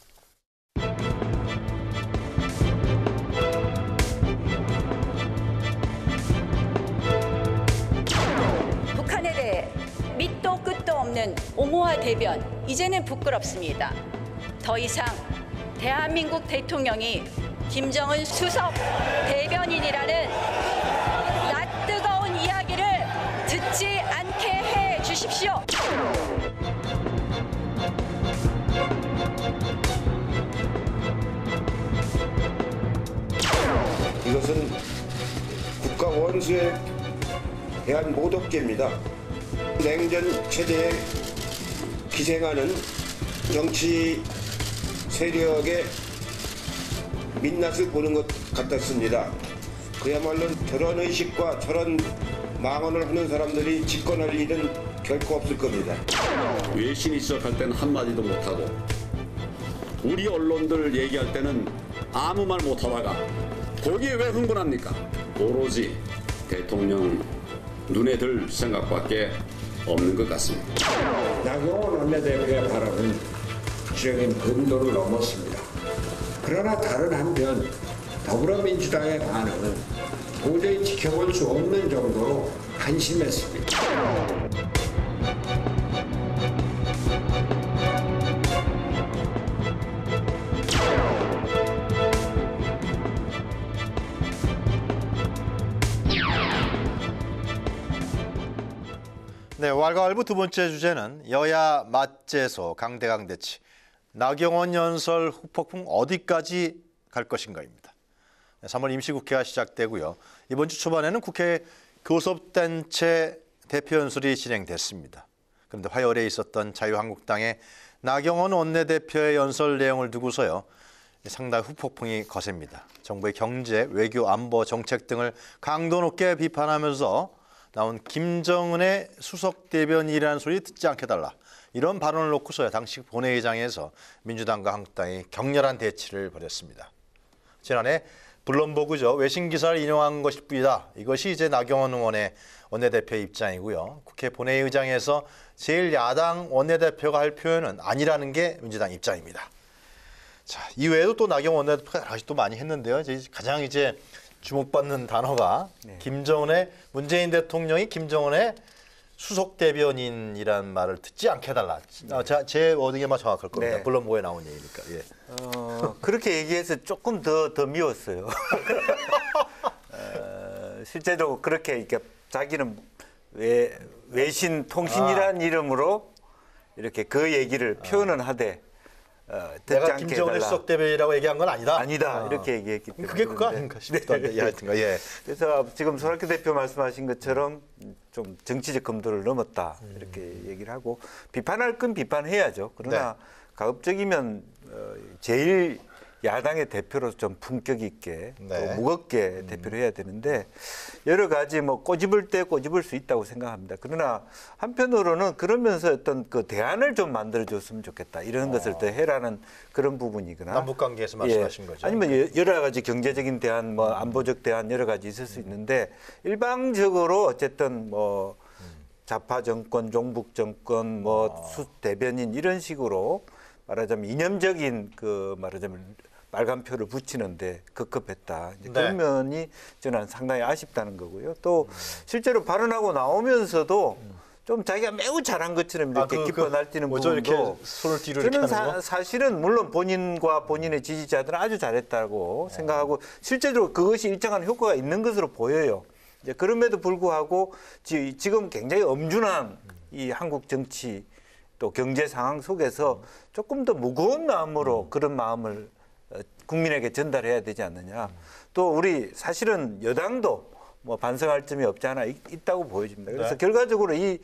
북한에 대해 밑도 끝도 없는 옹호와 대변, 이제는 부끄럽습니다. 더 이상 대한민국 대통령이 김정은 수석 대변인이라는 낯뜨거운 이야기를 듣지 않게 해 주십시오.
이것은 국가 원수에 대한 모독죄입니다. 냉전 체제에 기생하는 정치 세력의 민낯을 보는 것 같았습니다. 그야말로 저런 의식과 저런 망언을 하는 사람들이 집권할 일은 결코 없을 겁니다.
외신이 시작할 때는 한마디도 못하고 우리 언론들 얘기할 때는 아무 말 못하다가 거기에 왜 흥분합니까? 오로지 대통령 눈에 들 생각밖에 없는 것 같습니다.
나경원 원내대표의 발언은 구체적인 금도를 넘었습니다. 그러나 다른 한편 더불어민주당의 반응은 도저히 지켜볼 수 없는 정도로 한심했습니다.
네, 왈가왈부 두 번째 주제는 여야 맞재소 강대강 대치 나경원 연설 후폭풍 어디까지 갈 것인가입니다. 3월 임시국회가 시작되고요. 이번 주 초반에는 국회 교섭단체 대표 연설이 진행됐습니다. 그런데 화요일에 있었던 자유한국당의 나경원 원내대표의 연설 내용을 두고서요. 상당히 후폭풍이 거셉니다. 정부의 경제, 외교, 안보 정책 등을 강도 높게 비판하면서 나온 김정은의 수석 대변인이라는 소리 듣지 않게 달라. 이런 발언을 놓고서야 당시 본회의장에서 민주당과 한국당이 격렬한 대치를 벌였습니다. 지난해 블룸버그죠. 외신 기사를 인용한 것일 뿐이다. 이것이 이제 나경원 의원의 원내대표의 입장이고요. 국회 본회의장에서 제1야당 원내대표가 할 표현은 아니라는 게 민주당 입장입니다. 자, 이외에도 또 나경원 원내대표가 여러 가지 또 많이 했는데요. 가장 이제 주목받는 단어가 김정은의 문재인 대통령이 김정은의 수석 대변인이란 말을 듣지 않게 해달라. 제 워딩에만 정확할 겁니다.
네.
블룸버그에 나온 얘기니까. 예.
그렇게 얘기해서 조금 더 미웠어요. 실제로 그렇게 이렇게 자기는 외신 통신이라는 이름으로 이렇게 그 얘기를 표현은 하되 듣지
내가
않게
김정은의
해달라.
수석 대변이라고 얘기한 건 아니다.
아니다 이렇게 얘기했기 때문에.
그게 그거 아닌가 싶기도 한데. 하여튼가 예.
그래서 지금 손학규 대표 말씀하신 것처럼 좀 정치적 검도를 넘었다 이렇게 얘기를 하고 비판할 건 비판해야죠. 그러나 가급적이면 제일 야당의 대표로 좀 품격 있게 또 무겁게 대표를 해야 되는데 여러 가지 뭐 꼬집을 때 꼬집을 수 있다고 생각합니다. 그러나 한편으로는 그러면서 어떤 그 대안을 좀 만들어줬으면 좋겠다. 이런 것을 더 해라는 그런 부분이거나
남북 관계에서 말씀하신 거죠.
아니면 여러 가지 경제적인 대안, 뭐 안보적 대안 여러 가지 있을 수 있는데 일방적으로 어쨌든 뭐 좌파 정권, 종북 정권, 뭐 수 대변인 이런 식으로 말하자면 이념적인 그 말하자면 빨간표를 붙이는데 급급했다. 이제 그런 면이 저는 상당히 아쉽다는 거고요. 또 실제로 발언하고 나오면서도 좀 자기가 매우 잘한 것처럼 이렇게 기뻐 날뛰는 부분도
이렇게 손을 뒤로
저는
이렇게 하는 거?
사실은 물론 본인과 본인의 지지자들은 아주 잘했다고 생각하고 실제로 그것이 일정한 효과가 있는 것으로 보여요. 이제 그럼에도 불구하고 지금 굉장히 엄중한 이 한국 정치 또 경제 상황 속에서 조금 더 무거운 마음으로 그런 마음을 국민에게 전달해야 되지 않느냐. 또 우리 사실은 여당도 뭐 반성할 점이 없지 않아 있다고 보여집니다. 그래서 결과적으로 이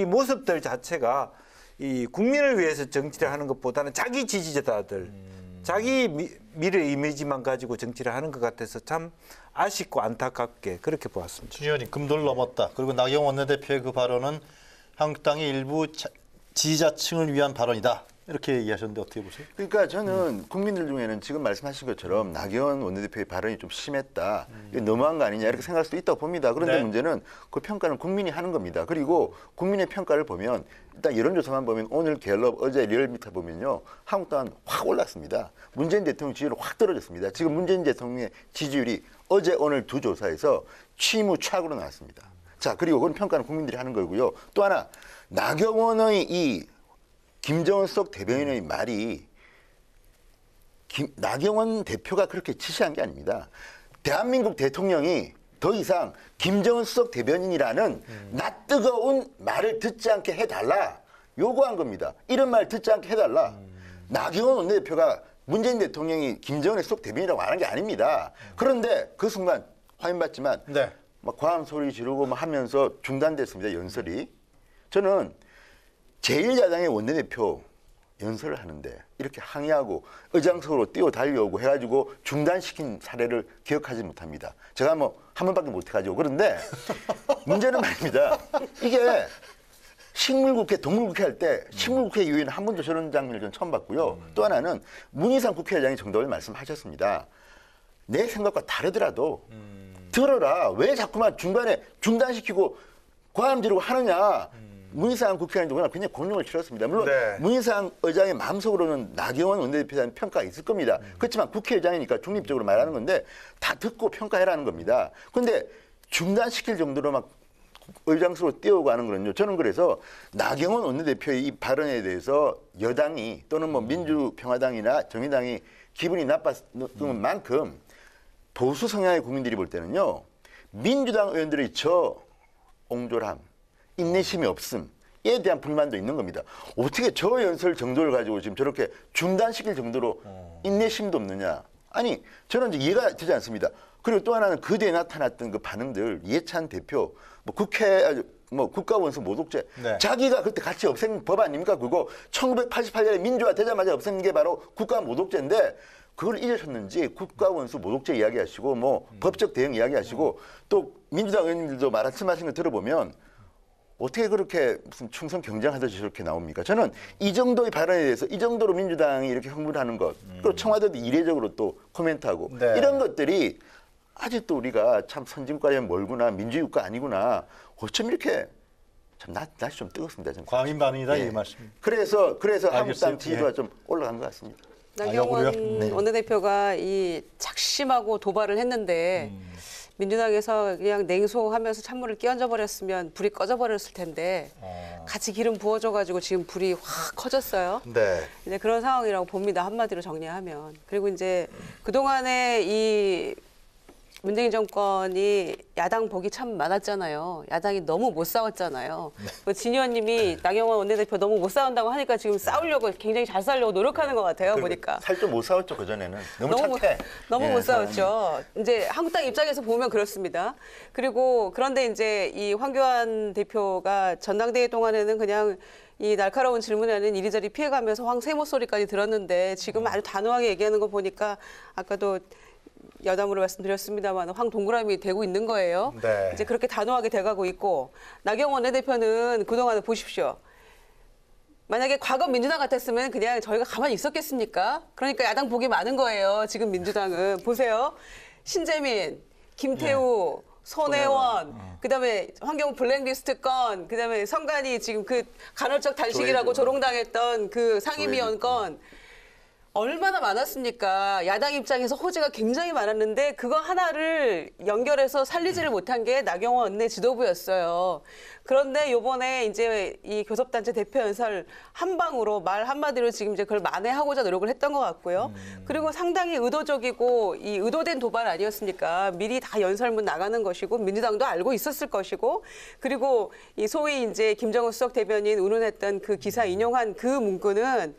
모습들 자체가 이 국민을 위해서 정치를 하는 것보다는 자기 지지자들, 자기 미래 이미지만 가지고 정치를 하는 것 같아서 참 아쉽고 안타깝게 그렇게 보았습니다.
준 의원님, 금도를 넘었다. 그리고 나경원 원내대표의 그 발언은 한국당의 일부 지지자층을 위한 발언이다. 이렇게 얘기하셨는데 어떻게 보세요?
그러니까 저는 국민들 중에는 지금 말씀하신 것처럼 나경원 원내대표의 발언이 좀 심했다. 이거 너무한 거 아니냐 이렇게 생각할 수도 있다고 봅니다. 그런데 문제는 그 평가는 국민이 하는 겁니다. 그리고 국민의 평가를 보면 일단 여론조사만 보면 오늘 갤럽 어제 리얼미터 보면요. 한국당은 확 올랐습니다. 문재인 대통령 지지율이 확 떨어졌습니다. 지금 문재인 대통령의 지지율이 어제 오늘 두 조사에서 취무차으로 나왔습니다. 자, 그리고 그건 평가는 국민들이 하는 거고요. 또 하나 나경원의 이 김정은 수석 대변인의 말이 나경원 대표가 그렇게 지시한 게 아닙니다. 대한민국 대통령이 더 이상 김정은 수석 대변인이라는 낯 뜨거운 말을 듣지 않게 해달라 요구한 겁니다. 이런 말 듣지 않게 해달라. 나경원 원내대표가 문재인 대통령이 김정은의 수석 대변인이라고 하는 게 아닙니다. 그런데 그 순간 화면봤지만 막 과음 소리 지르고 막 하면서 중단됐습니다. 연설이. 저는 제1야당의 원내대표 연설을 하는데 이렇게 항의하고 의장석으로 뛰어 달려오고 해가지고 중단시킨 사례를 기억하지 못합니다. 제가 뭐 한 번밖에 못 해가지고. 그런데 문제는 말입니다. 이게 식물국회, 동물국회 할 때 식물국회 이후에는 한 번도 저런 장면을 전 처음 봤고요. 또 하나는 문희상 국회의장이 정도를 말씀하셨습니다. 내 생각과 다르더라도 들어라. 왜 자꾸만 중간에 중단시키고 과음 지르고 하느냐. 문희상 국회의장도 그냥 곤욕을 치렀습니다. 물론 문희상 의장의 마음속으로는 나경원 원내대표에 대한 평가가 있을 겁니다. 그렇지만 국회의장이니까 중립적으로 말하는 건데 다 듣고 평가해라는 겁니다. 그런데 중단시킬 정도로 막 의장석으로 뛰어오고 하는 거는요. 저는 그래서 나경원 원내대표의 이 발언에 대해서 여당이 또는 뭐 민주평화당이나 정의당이 기분이 나빴던 만큼 보수 성향의 국민들이 볼 때는요. 민주당 의원들의 저 옹졸함, 인내심이 없음에 대한 불만도 있는 겁니다. 어떻게 저 연설 정도를 가지고 지금 저렇게 중단시킬 정도로 인내심도 없느냐. 아니 저는 이제 이해가 되지 않습니다. 그리고 또 하나는 그 뒤에 나타났던 그 반응들 이해찬 대표 뭐 국회 뭐 국가원수 모독죄.
네.
자기가 그때 같이 없앤 법 아닙니까? 그거 1988년에 민주화 되자마자 없앤 게 바로 국가 모독죄인데 그걸 잊으셨는지 국가원수 모독죄 이야기하시고 뭐 법적 대응 이야기하시고 또 민주당 의원님들도 말씀하신 거 들어보면 어떻게 그렇게 무슨 충성 경쟁하듯이 저렇게 나옵니까? 저는 이 정도의 발언에 대해서 이 정도로 민주당이 이렇게 흥분하는 것, 그리고 청와대도 이례적으로 또 코멘트하고
네.
이런 것들이 아직도 우리가 참 선진국가에 멀구나, 민주국가 아니구나, 어쩜 이렇게 참 날씨 좀 뜨겁습니다. 저는.
과민 반응이다
예.
이 말씀.
그래서
알겠어요.
한국당 지지도가
예.
좀 올라간 것 같습니다.
나경원
네.
원내대표가 이 작심하고 도발을 했는데 민주당에서 그냥 냉소하면서 찬물을 끼얹어 버렸으면 불이 꺼져 버렸을 텐데 같이 기름 부어줘가지고 지금 불이 확 커졌어요.
네.
이제 그런 상황이라고 봅니다. 한마디로 정리하면. 그리고 이제 그동안에 이 문재인 정권이 야당 복이 참 많았잖아요. 야당이 너무 못 싸웠잖아요. 진 의원님이 나경원 원내대표 너무 못 싸운다고 하니까 지금 싸우려고 굉장히 잘 싸우려고 노력하는 것 같아요. 보니까.
살좀 못 싸웠죠 그전에는. 너무 착해.
너무
예,
못 싸웠죠. 이제 한국당 입장에서 보면 그렇습니다. 그리고 그런데 이제 이 황교안 대표가 전당대회 동안에는 그냥 이 날카로운 질문에는 이리저리 피해가면서 황세모 소리까지 들었는데 지금 아주 단호하게 얘기하는 거 보니까 아까도 여담으로 말씀드렸습니다만 황 동그라미 되고 있는 거예요.
네.
이제 그렇게 단호하게 돼가고 있고 나경원 원내대표는 그동안에 보십시오. 만약에 과거 민주당 같았으면 그냥 저희가 가만히 있었겠습니까? 그러니까 야당 복이 많은 거예요. 지금 민주당은. 보세요. 신재민, 김태우, 손혜원, 그다음에 환경 블랙리스트 건, 그다음에 성간이 지금 그 간헐적 단식이라고 조롱당했던 그 상임위원 건 얼마나 많았습니까? 야당 입장에서 호재가 굉장히 많았는데 그거 하나를 연결해서 살리지를 못한 게 나경원 원내 지도부였어요. 그런데 요번에 이제 이 교섭단체 대표 연설 한 방으로 말 한마디로 지금 이제 그걸 만회하고자 노력을 했던 것 같고요. 그리고 상당히 의도적이고 이 의도된 도발 아니었습니까? 미리 다 연설문 나가는 것이고 민주당도 알고 있었을 것이고 그리고 이 소위 이제 김정은 수석 대변인 운운했던 그 기사 인용한 그 문구는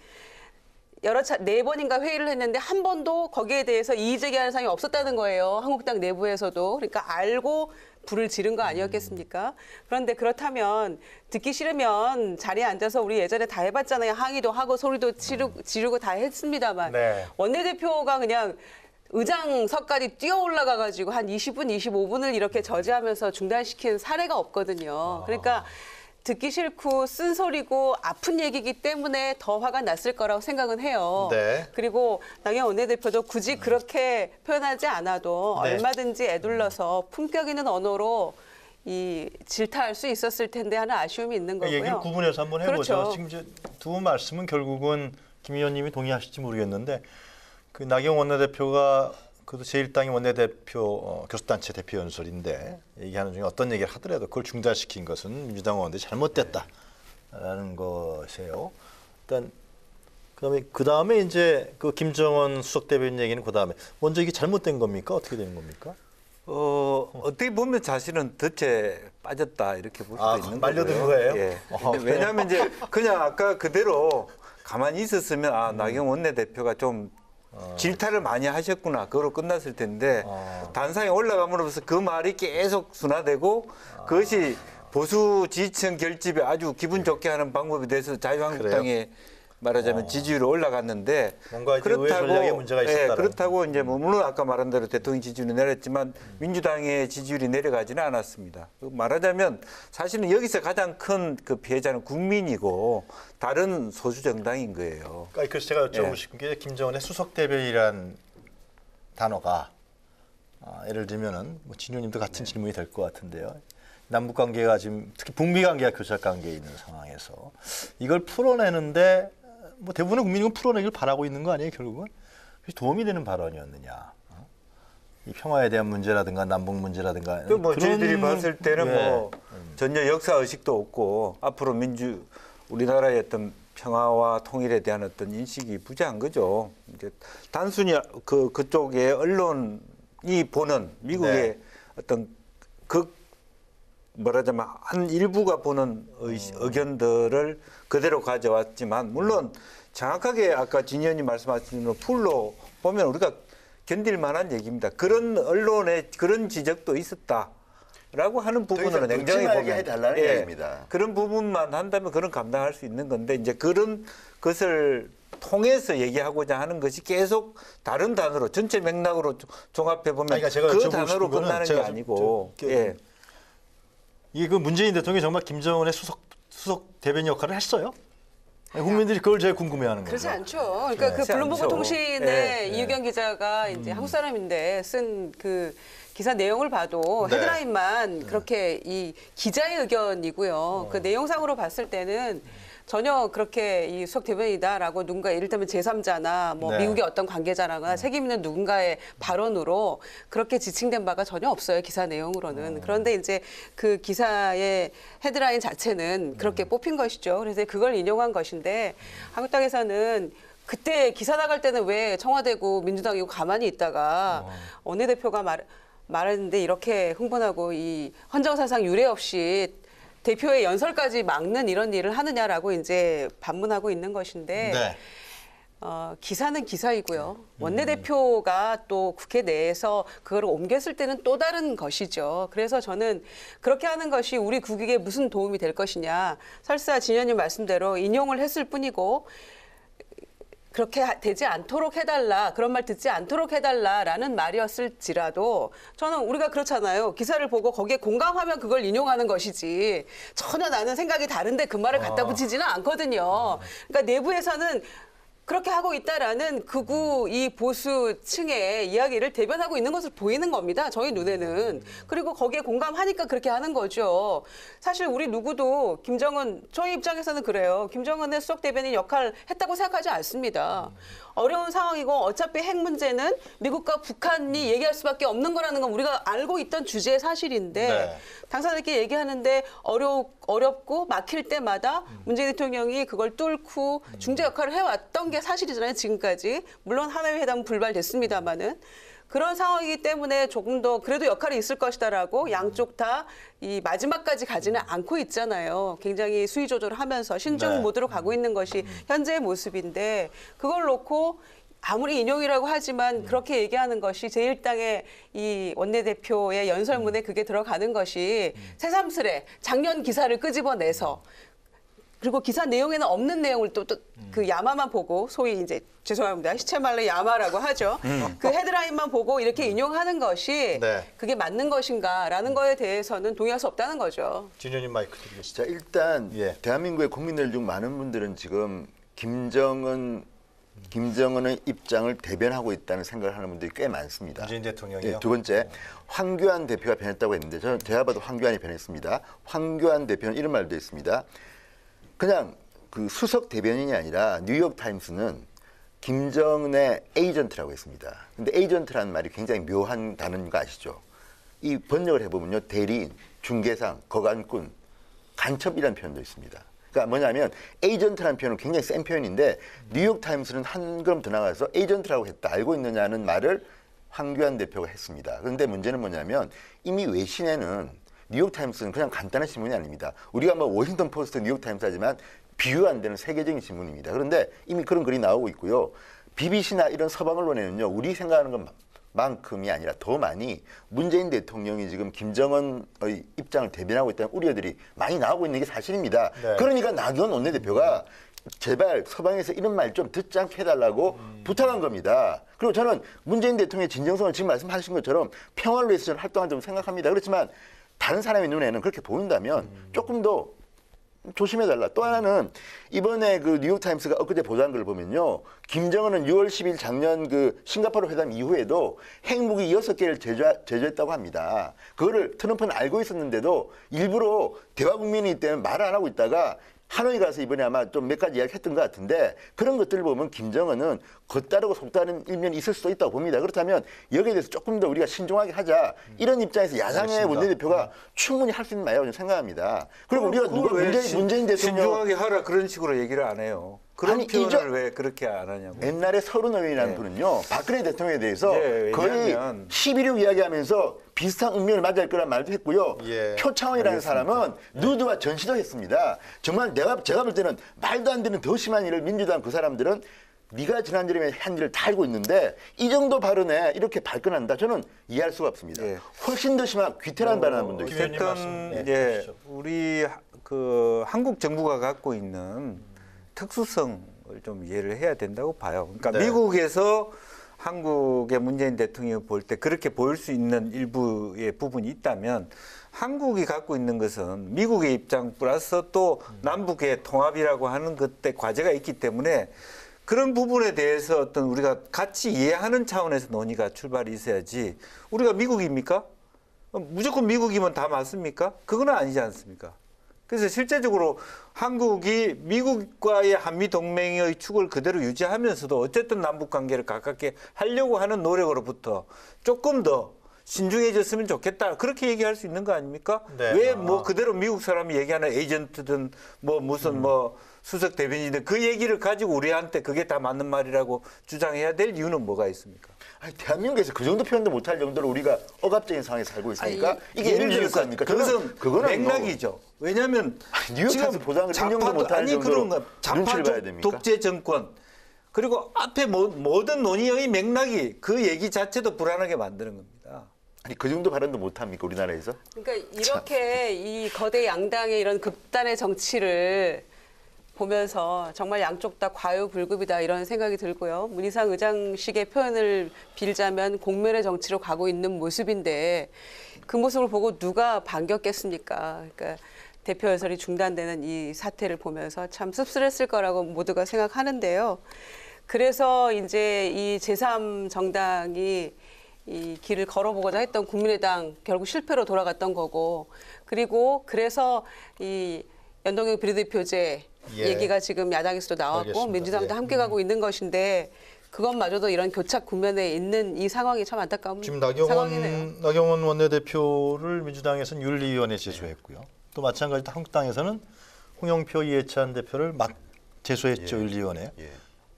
여러 차 4번인가 회의를 했는데 한 번도 거기에 대해서 이의 제기하는 사람이 없었다는 거예요. 한국당 내부에서도. 그러니까 알고 불을 지른 거 아니었겠습니까? 그런데 그렇다면 듣기 싫으면 자리에 앉아서 우리 예전에 다 해봤잖아요. 항의도 하고 소리도 지르고 다 했습니다만
네.
원내대표가 그냥 의장석까지 뛰어 올라가가지고 한 20분, 25분을 이렇게 저지하면서 중단시킨 사례가 없거든요. 그러니까 듣기 싫고 쓴소리고 아픈 얘기이기 때문에 더 화가 났을 거라고 생각은 해요.
네.
그리고 나경원 원내대표도 굳이 그렇게 표현하지 않아도
네.
얼마든지 애둘러서 품격 있는 언어로 이 질타할 수 있었을 텐데 하는 아쉬움이 있는 거고요.
얘기를 구분해서 한번 해보죠.
그렇죠.
지금 이제 두 분 말씀은 결국은 김 의원님이 동의하실지 모르겠는데 그 나경원 원내대표가 그도 제1당의 원내대표 교섭단체 대표 연설인데 얘기하는 중에 어떤 얘기를 하더라도 그걸 중단시킨 것은 민주당 의원들이 잘못됐다라는 것이에요. 일단 그다음에 이제 그 김정은 수석 대변인 얘기는 그다음에 먼저 이게 잘못된 겁니까? 어떻게 되는 겁니까?
어떻게 보면 자신은 덫에 빠졌다 이렇게 볼 수도 있는 거고요.
말려든 거예요?
예.
그래요?
왜냐하면 이제 그냥 아까 그대로 가만히 있었으면 나경원 원내대표가 좀 질타를 많이 하셨구나. 그거로 끝났을 텐데 단상에 올라감으로써 그 말이 계속 순화되고 그것이 보수 지지층 결집에 아주 기분 좋게 하는 방법이 돼서 자유한국당에 말하자면 지지율이 올라갔는데
뭔가 이제 의회 전략에 문제가 있었다는.
예, 그렇다고 이제 뭐 물론 아까 말한 대로 대통령 지지율이 내렸지만 민주당의 지지율이 내려가지는 않았습니다. 말하자면 사실은 여기서 가장 큰 그 피해자는 국민이고 다른 소수 정당인 거예요.
그러니까 그래서 제가 여쭤보고 싶은 게 김정은의 수석 대변이란 단어가 예를 들면은 뭐 진효님도 같은 질문이 될 것 같은데요. 남북 관계가 지금 특히 북미 관계가 교착 관계에 있는 상황에서 이걸 풀어내는데 뭐 대부분의 국민은 풀어내길 바라고 있는 거 아니에요, 결국은? 도움이 되는 발언이었느냐? 이 평화에 대한 문제라든가 남북 문제라든가
뭐 저희들이 봤을 때는
예.
뭐 전혀 역사 의식도 없고 앞으로 우리나라의 어떤 평화와 통일에 대한 어떤 인식이 부재한 거죠. 이제 단순히 그쪽의 언론이 보는 미국의 어떤 말하자면 한 일부가 보는 의견들을 그대로 가져왔지만 물론 정확하게 아까 진 의원님 말씀하신 대로 풀로 보면 우리가 견딜 만한 얘기입니다. 그런 언론의 그런 지적도 있었다. 라고 하는 부분은
이상
냉정히
묻지 말게
보면
해달라는 이야기입니다.
그런 부분만 한다면 그런 감당할 수 있는 건데 이제 그런 것을 통해서 얘기하고자 하는 것이 계속 다른 단어로 전체 맥락으로 종합해 보면
그러니까 제가
그
여쭤보고
단어로
싶은 거는
끝나는 게
제가
아니고
이게 그 문재인 대통령이 정말 김정은의 수석 대변인 역할을 했어요? 국민들이 그걸 제일 궁금해하는 거예요.
그렇지 않죠. 그러니까 그
그렇지
블룸버그
않죠.
통신의 이유경 기자가 이제 한국 사람인데 쓴 그 기사 내용을 봐도
네.
헤드라인만 그렇게 이 기자의 의견이고요. 그 내용상으로 봤을 때는 전혀 그렇게 이 수석 대변이다라고 누군가 이를테면 제3자나 뭐
네.
미국의 어떤 관계자라거나 책임 있는 누군가의 발언으로 그렇게 지칭된 바가 전혀 없어요. 기사 내용으로는. 그런데 이제 그 기사의 헤드라인 자체는 그렇게 뽑힌 것이죠. 그래서 그걸 인용한 것인데 한국당에서는 그때 기사 나갈 때는 왜 청와대고 민주당이고 가만히 있다가 원내대표가 말했는데 이렇게 흥분하고 이 헌정사상 유례 없이 대표의 연설까지 막는 이런 일을 하느냐라고 이제 반문하고 있는 것인데
네.
기사는 기사이고요. 원내대표가 또 국회 내에서 그걸 옮겼을 때는 또 다른 것이죠. 그래서 저는 그렇게 하는 것이 우리 국익에 무슨 도움이 될 것이냐. 설사 진현님 말씀대로 인용을 했을 뿐이고 그렇게 되지 않도록 해달라, 그런 말 듣지 않도록 해달라라는 말이었을지라도 저는 우리가 그렇잖아요. 기사를 보고 거기에 공감하면 그걸 인용하는 것이지 전혀 나는 생각이 다른데 그 말을 갖다 붙이지는 않거든요. 그러니까 내부에서는 그렇게 하고 있다라는 극우 이 보수층의 이야기를 대변하고 있는 것을 보이는 겁니다. 저희 눈에는. 그리고 거기에 공감하니까 그렇게 하는 거죠. 사실 우리 누구도 김정은, 저희 입장에서는 그래요. 김정은의 수석 대변인 역할 했다고 생각하지 않습니다. 어려운 상황이고 어차피 핵 문제는 미국과 북한이 얘기할 수밖에 없는 거라는 건 우리가 알고 있던 주제의 사실인데
네.
당사자들끼리 얘기하는데 어렵고 막힐 때마다 문재인 대통령이 그걸 뚫고 중재 역할을 해왔던 게 사실이잖아요. 지금까지. 물론 하나의 회담은 불발됐습니다마는. 그런 상황이기 때문에 조금 더 그래도 역할이 있을 것이다라고 양쪽 다 이 마지막까지 가지는 않고 있잖아요. 굉장히 수위 조절을 하면서 신중
네.
모드로 가고 있는 것이 현재의 모습인데 그걸 놓고 아무리 인용이라고 하지만 그렇게 얘기하는 것이 제1당의 이 원내대표의 연설문에 그게 들어가는 것이 새삼스레 작년 기사를 끄집어내서 그리고 기사 내용에는 없는 내용을 또 그 야마만 보고 소위 이제 죄송합니다. 시체말로 야마라고 하죠. 그 헤드라인만 보고 이렇게 인용하는 것이
네.
그게 맞는 것인가라는 거에 대해서는 동의할 수 없다는 거죠.
진현님 마이크 드리겠습니다.
자, 일단
예.
대한민국의 국민들 중 많은 분들은 지금 김정은의 입장을 대변하고 있다는 생각을 하는 분들이 꽤 많습니다.
문재인 대통령이요?
예, 두 번째, 황교안 대표가 변했다고 했는데 저는 제가 봐도 황교안이 변했습니다. 황교안 대표는 이런 말도 했습니다. 그냥 그 수석 대변인이 아니라 뉴욕타임스는 김정은의 에이전트라고 했습니다. 근데 에이전트라는 말이 굉장히 묘한 단어인 거 아시죠? 이 번역을 해보면요. 대리인, 중개상, 거간꾼, 간첩이라는 표현도 있습니다. 그러니까 뭐냐면 에이전트라는 표현은 굉장히 센 표현인데 뉴욕타임스는 한 걸음 더 나가서 에이전트라고 했다. 알고 있느냐는 말을 황교안 대표가 했습니다. 그런데 문제는 뭐냐면 이미 외신에는 뉴욕타임스는 그냥 간단한 신문이 아닙니다. 우리가 뭐 워싱턴 포스트, 뉴욕타임스 하지만 비교 안 되는 세계적인 신문입니다. 그런데 이미 그런 글이 나오고 있고요. BBC나 이런 서방 언론에는요. 우리 생각하는 것만큼이 아니라 더 많이 문재인 대통령이 지금 김정은의 입장을 대변하고 있다는 우려들이 많이 나오고 있는 게 사실입니다.
네.
그러니까 나경원 원내대표가 제발 서방에서 이런 말 좀 듣지 않게 해달라고 부탁한 겁니다. 그리고 저는 문재인 대통령의 진정성을 지금 말씀하신 것처럼 평화를 위해서 저는 활동한다고 생각합니다. 그렇지만 다른 사람의 눈에는 그렇게 보인다면 조금 더 조심해달라. 또 하나는 이번에 그 뉴욕타임스가 엊그제 보도한 걸 보면요. 김정은은 6월 10일 작년 그 싱가포르 회담 이후에도 핵무기 6개를 제조했다고 합니다. 그거를 트럼프는 알고 있었는데도 일부러 대화 국면이기 때문에 말을 안 하고 있다가 하노이 가서 이번에 아마 좀 몇 가지 이야기했던 것 같은데 그런 것들을 보면 김정은은 겉다르고 속다른 일면이 있을 수도 있다고 봅니다. 그렇다면 여기에 대해서 조금 더 우리가 신중하게 하자. 이런 입장에서 야당의
알겠습니다.
원내대표가 충분히 할 수 있는 말이라고 저는 생각합니다. 그리고 우리가 누가 문재인 대통령
신중하게 하라 그런 식으로 얘기를 안 해요. 그런
아니,
표현을 왜 그렇게 안 하냐고.
옛날에 서른 의원이라는
네.
분은요, 박근혜 대통령에 대해서
네,
거의
왜냐하면
11.6 이야기하면서 비슷한 운명을 맞이할 거란 말도 했고요.
예,
표창원이라는
알겠습니다.
사람은 누드와 전시도 했습니다. 정말 제가 볼 때는 말도 안 되는 더 심한 일을 민주당 그 사람들은 네가 지난주에 한 일을 다 알고 있는데 이 정도 발언에 이렇게 발끈한다. 저는 이해할 수가 없습니다.
예.
훨씬 더 심한 귀태란 발언한 분도 있어요.
의원님 말씀,
어쨌든
네,
예,
해주시죠.
우리 그 한국 정부가 갖고 있는 특수성을 좀 이해를 해야 된다고 봐요. 그러니까
네.
미국에서 한국의 문재인 대통령이 볼 때 그렇게 보일 수 있는 일부의 부분이 있다면 한국이 갖고 있는 것은 미국의 입장 플러스 또 남북의 통합이라고 하는 그때 과제가 있기 때문에 그런 부분에 대해서 어떤 우리가 같이 이해하는 차원에서 논의가 출발이 있어야지 우리가 미국입니까? 무조건 미국이면 다 맞습니까? 그건 아니지 않습니까? 그래서 실제적으로 한국이 미국과의 한미 동맹의 축을 그대로 유지하면서도 어쨌든 남북 관계를 가깝게 하려고 하는 노력으로부터 조금 더 신중해졌으면 좋겠다. 그렇게 얘기할 수 있는 거 아닙니까?
네.
왜 뭐 그대로 미국 사람이 얘기하는 에이전트든 뭐 무슨 뭐 수석 대변인들 그 얘기를 가지고 우리한테 그게 다 맞는 말이라고 주장해야 될 이유는 뭐가 있습니까?
아니, 대한민국에서 그 정도 표현도 못할 정도로 우리가 억압적인 상황에 살고 있으니까
아니,
이게
예를
문제일 거
들어서
아닙니까?
그것은
그거는
맥락이죠. 왜냐하면
뉴욕에서 보장을 인정도 못하는
아니
정도로
그런가
눈치를 봐야
좌파
됩니까?
독재 정권 그리고 앞에 모든 논의의 맥락이 그 얘기 자체도 불안하게 만드는 겁니다.
아니 그 정도 발언도 못합니까 우리나라에서?
그러니까 이렇게 이 거대 양당의 이런 극단의 정치를 보면서 정말 양쪽 다 과유불급이다 이런 생각이 들고요. 문희상 의장식의 표현을 빌자면 공멸의 정치로 가고 있는 모습인데 그 모습을 보고 누가 반겼겠습니까? 그러니까 대표 연설이 중단되는 이 사태를 보면서 참 씁쓸했을 거라고 모두가 생각하는데요. 그래서 이제 이 제3정당이 이 길을 걸어보고자 했던 국민의당 결국 실패로 돌아갔던 거고 그리고 그래서 이 연동형 비례대표제
예.
얘기가 지금 야당에서도 나왔고
알겠습니다.
민주당도
예.
함께 가고 있는 것인데 그것마저도 이런 교착 국면에 있는 이 상황이 참 안타까운
지금
상황이네요.
나경원 원내대표를 민주당에서는 윤리위원회에 제소했고요. 또 마찬가지로 한국당에서는 홍영표 이해찬 대표를 제소했죠. 윤리위원회.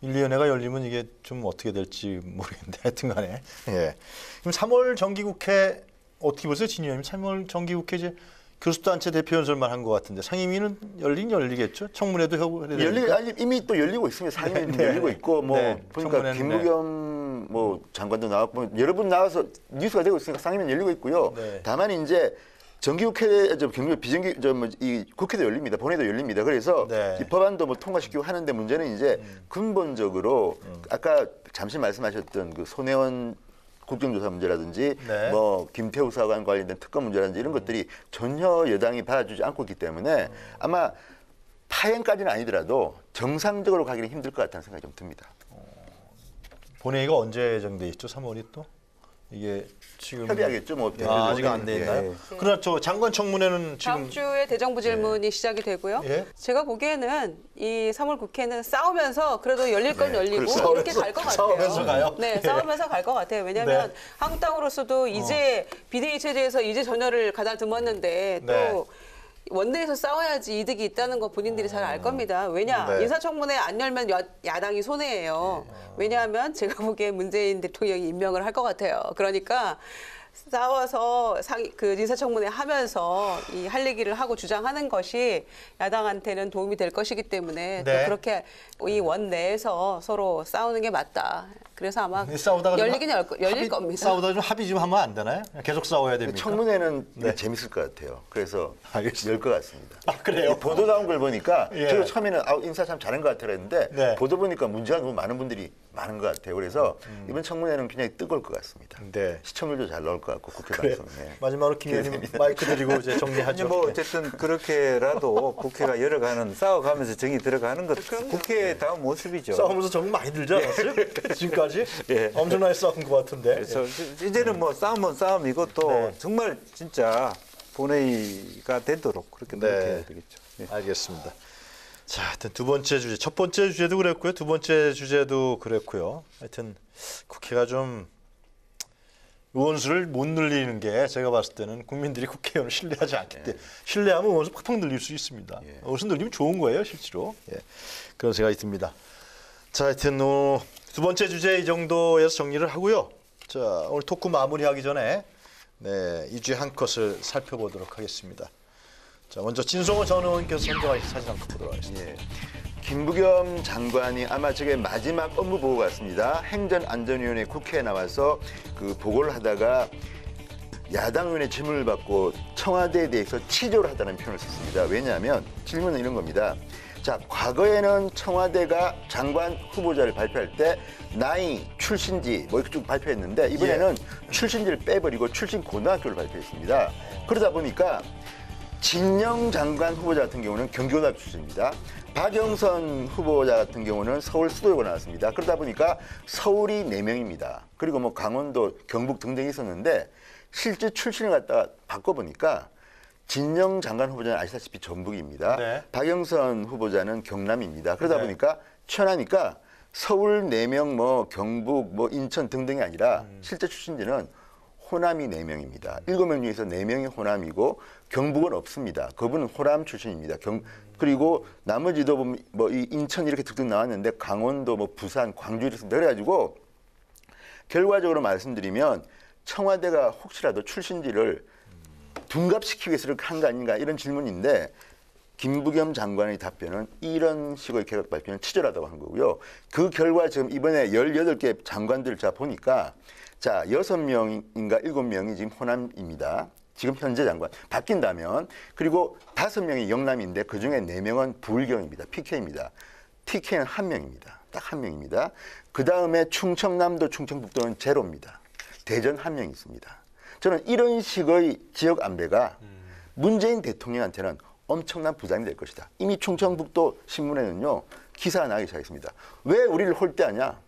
윤리위원회가 열리면 이게 좀 어떻게 될지 모르겠는데 하여튼간에. 예. 그럼 3월 정기국회 어떻게 보세요, 진 의원님? 3월 정기국회 이제 교수단체 대표 연설만 한 것 같은데 상임위는 열리겠죠? 청문회도 하고
아니, 이미 또 열리고 있습니다. 상임위도 열리고 있고 뭐
네.
보니까
청문회는
김부겸 뭐 장관도 나왔고 여러 분 나와서 뉴스가 되고 있으니까 상임위는 열리고 있고요.
네.
다만 이제 정기국회, 이 국회도 열립니다. 본회도 열립니다. 그래서
네.
이 법안도 뭐 통과시키고 하는데 문제는 이제 근본적으로 아까 잠시 말씀하셨던 그 손혜원 국정조사 문제라든지
네.
뭐 김태우 사관 관련된 특검 문제라든지 이런 것들이 전혀 여당이 받아주지 않고 있기 때문에 아마 파행까지는 아니더라도 정상적으로 가기는 힘들 것 같다는 생각이 좀 듭니다.
본회의가 언제 예정돼 있죠? 3월이 또? 이게 지금
협의하겠죠, 뭐.
아직 안 돼 있나요? 그러나 저 장관 청문회는 지금
다음 주에 대정부 질문이 시작이 되고요.
예?
제가 보기에는 이 3월 국회는 싸우면서 그래도 열릴 건 열리고
그렇죠.
이렇게 갈 것 같아요.
싸우면서 가요?
네,
예.
싸우면서 갈 것 같아요. 왜냐하면
네.
한국당으로서도 이제 비대위 체제에서 이제 전열을 가다듬었는데 또
네.
원내에서 싸워야지 이득이 있다는 거 본인들이 잘 알 겁니다. 왜냐?
네.
인사청문회 안 열면 야당이 손해예요. 왜냐하면 제가 보기에 문재인 대통령이 임명을 할 것 같아요. 그러니까 싸워서 그 인사청문회 하면서 이 할 얘기를 하고 주장하는 것이 야당한테는 도움이 될 것이기 때문에
네.
또 그렇게 이 원내에서 서로 싸우는 게 맞다. 그래서 아마
싸우다가 좀
열리긴 열릴 겁니다.
싸우다가 좀 합의 좀 하면 안 되나요? 계속 싸워야 됩니까?
청문회는
네.
재밌을 것 같아요. 그래서
알겠습니다.
열 것 같습니다.
아, 그래요?
이 보도 나온 걸 보니까
예.
제가 처음에는 인사 참 잘한 것 같아 했는데
네.
보도 보니까 문제가 너무 많은 분들이 많은 것 같아요. 그래서 이번 청문회는 굉장히 뜨거울 것 같습니다.
네.
시청률도 잘 나올 것 같고 국회
그래요.
방송에.
마지막으로 김 의원님 마이크 드리고 이제
아니
정리하죠.
뭐
네.
어쨌든 그렇게라도 국회가 열어가는 싸워가면서 정이 들어가는 것 국회의 다음 모습이죠.
싸우면서 정말 많이 들지 않았어요? 지금까지?
예.
엄청나게 싸운 것 같은데.
그래서 이제는 뭐 싸움은 싸움이고 또
네.
정말 진짜 본회의가 되도록 그렇게
네.
노력해야 되겠죠. 예.
알겠습니다. 자, 하여튼 두 번째 주제, 첫 번째 주제도 그랬고요, 두 번째 주제도 그랬고요. 하여튼 국회가 좀 의원수를 못 늘리는 게 제가 봤을 때는 국민들이 국회의원을 신뢰하지 않기 때문에 신뢰하면 의원수 팍팍 늘릴 수 있습니다. 의원수 늘리면 좋은 거예요, 실제로. 예. 그런 생각이 듭니다. 자, 하여튼 두 번째 주제 이 정도에서 정리를 하고요. 자, 오늘 토크 마무리하기 전에 이 주에 한 컷을 살펴보도록 하겠습니다. 자, 먼저 진성호 전 의원께서 선정하신 사진 한 컷 보도록 하겠습니다.
예. 김부겸 장관이 아마 저게 마지막 업무 보고 같습니다. 행정안전위원회 국회에 나와서 그 보고를 하다가 야당 의원의 질문을 받고 청와대에 대해서 치조를 하다는 표현을 썼습니다. 왜냐하면 질문은 이런 겁니다. 자, 과거에는 청와대가 장관 후보자를 발표할 때 나이, 출신지 뭐 이렇게 쭉 발표했는데 이번에는 출신지를 빼버리고 출신 고등학교를 발표했습니다. 그러다 보니까 진영 장관 후보자 같은 경우는 경기고등학교 출신입니다. 박영선 후보자 같은 경우는 서울 수도여고 나왔습니다. 그러다 보니까 서울이 4명입니다. 그리고 뭐 강원도, 경북 등등이 있었는데 실제 출신을 갖다가 바꿔보니까 진영 장관 후보자는 아시다시피 전북입니다.
네.
박영선 후보자는 경남입니다. 그러다 보니까 천하니까 서울 4명, 뭐 경북, 뭐 인천 등등이 아니라 실제 출신지는 호남이 4명입니다. 7명 중에서 4명이 호남이고 경북은 없습니다. 그분은 호남 출신입니다. 그리고 나머지도 뭐 이 인천 이렇게 득득 나왔는데 강원도, 뭐 부산, 광주 이렇습니다. 그래가지고 결과적으로 말씀드리면 청와대가 혹시라도 출신지를 둔갑시키기 위해서 이렇게 한 거 아닌가 이런 질문인데 김부겸 장관의 답변은 이런 식의 개각 발표는 치졸하다고 한 거고요. 그 결과 지금 이번에 18개 장관들을 제가 보니까 자, 6명인가 7명이 지금 호남입니다. 지금 현재 장관. 바뀐다면. 그리고 5명이 영남인데 그중에 4명은 부울경입니다. PK입니다. TK는 1명입니다. 딱 1명입니다. 그 다음에 충청남도, 충청북도는 제로입니다. 대전 1명 있습니다. 저는 이런 식의 지역 안배가 문재인 대통령한테는 엄청난 부담이 될 것이다. 이미 충청북도 신문에는요, 기사가 나기 시작했습니다. 왜 우리를 홀대하냐?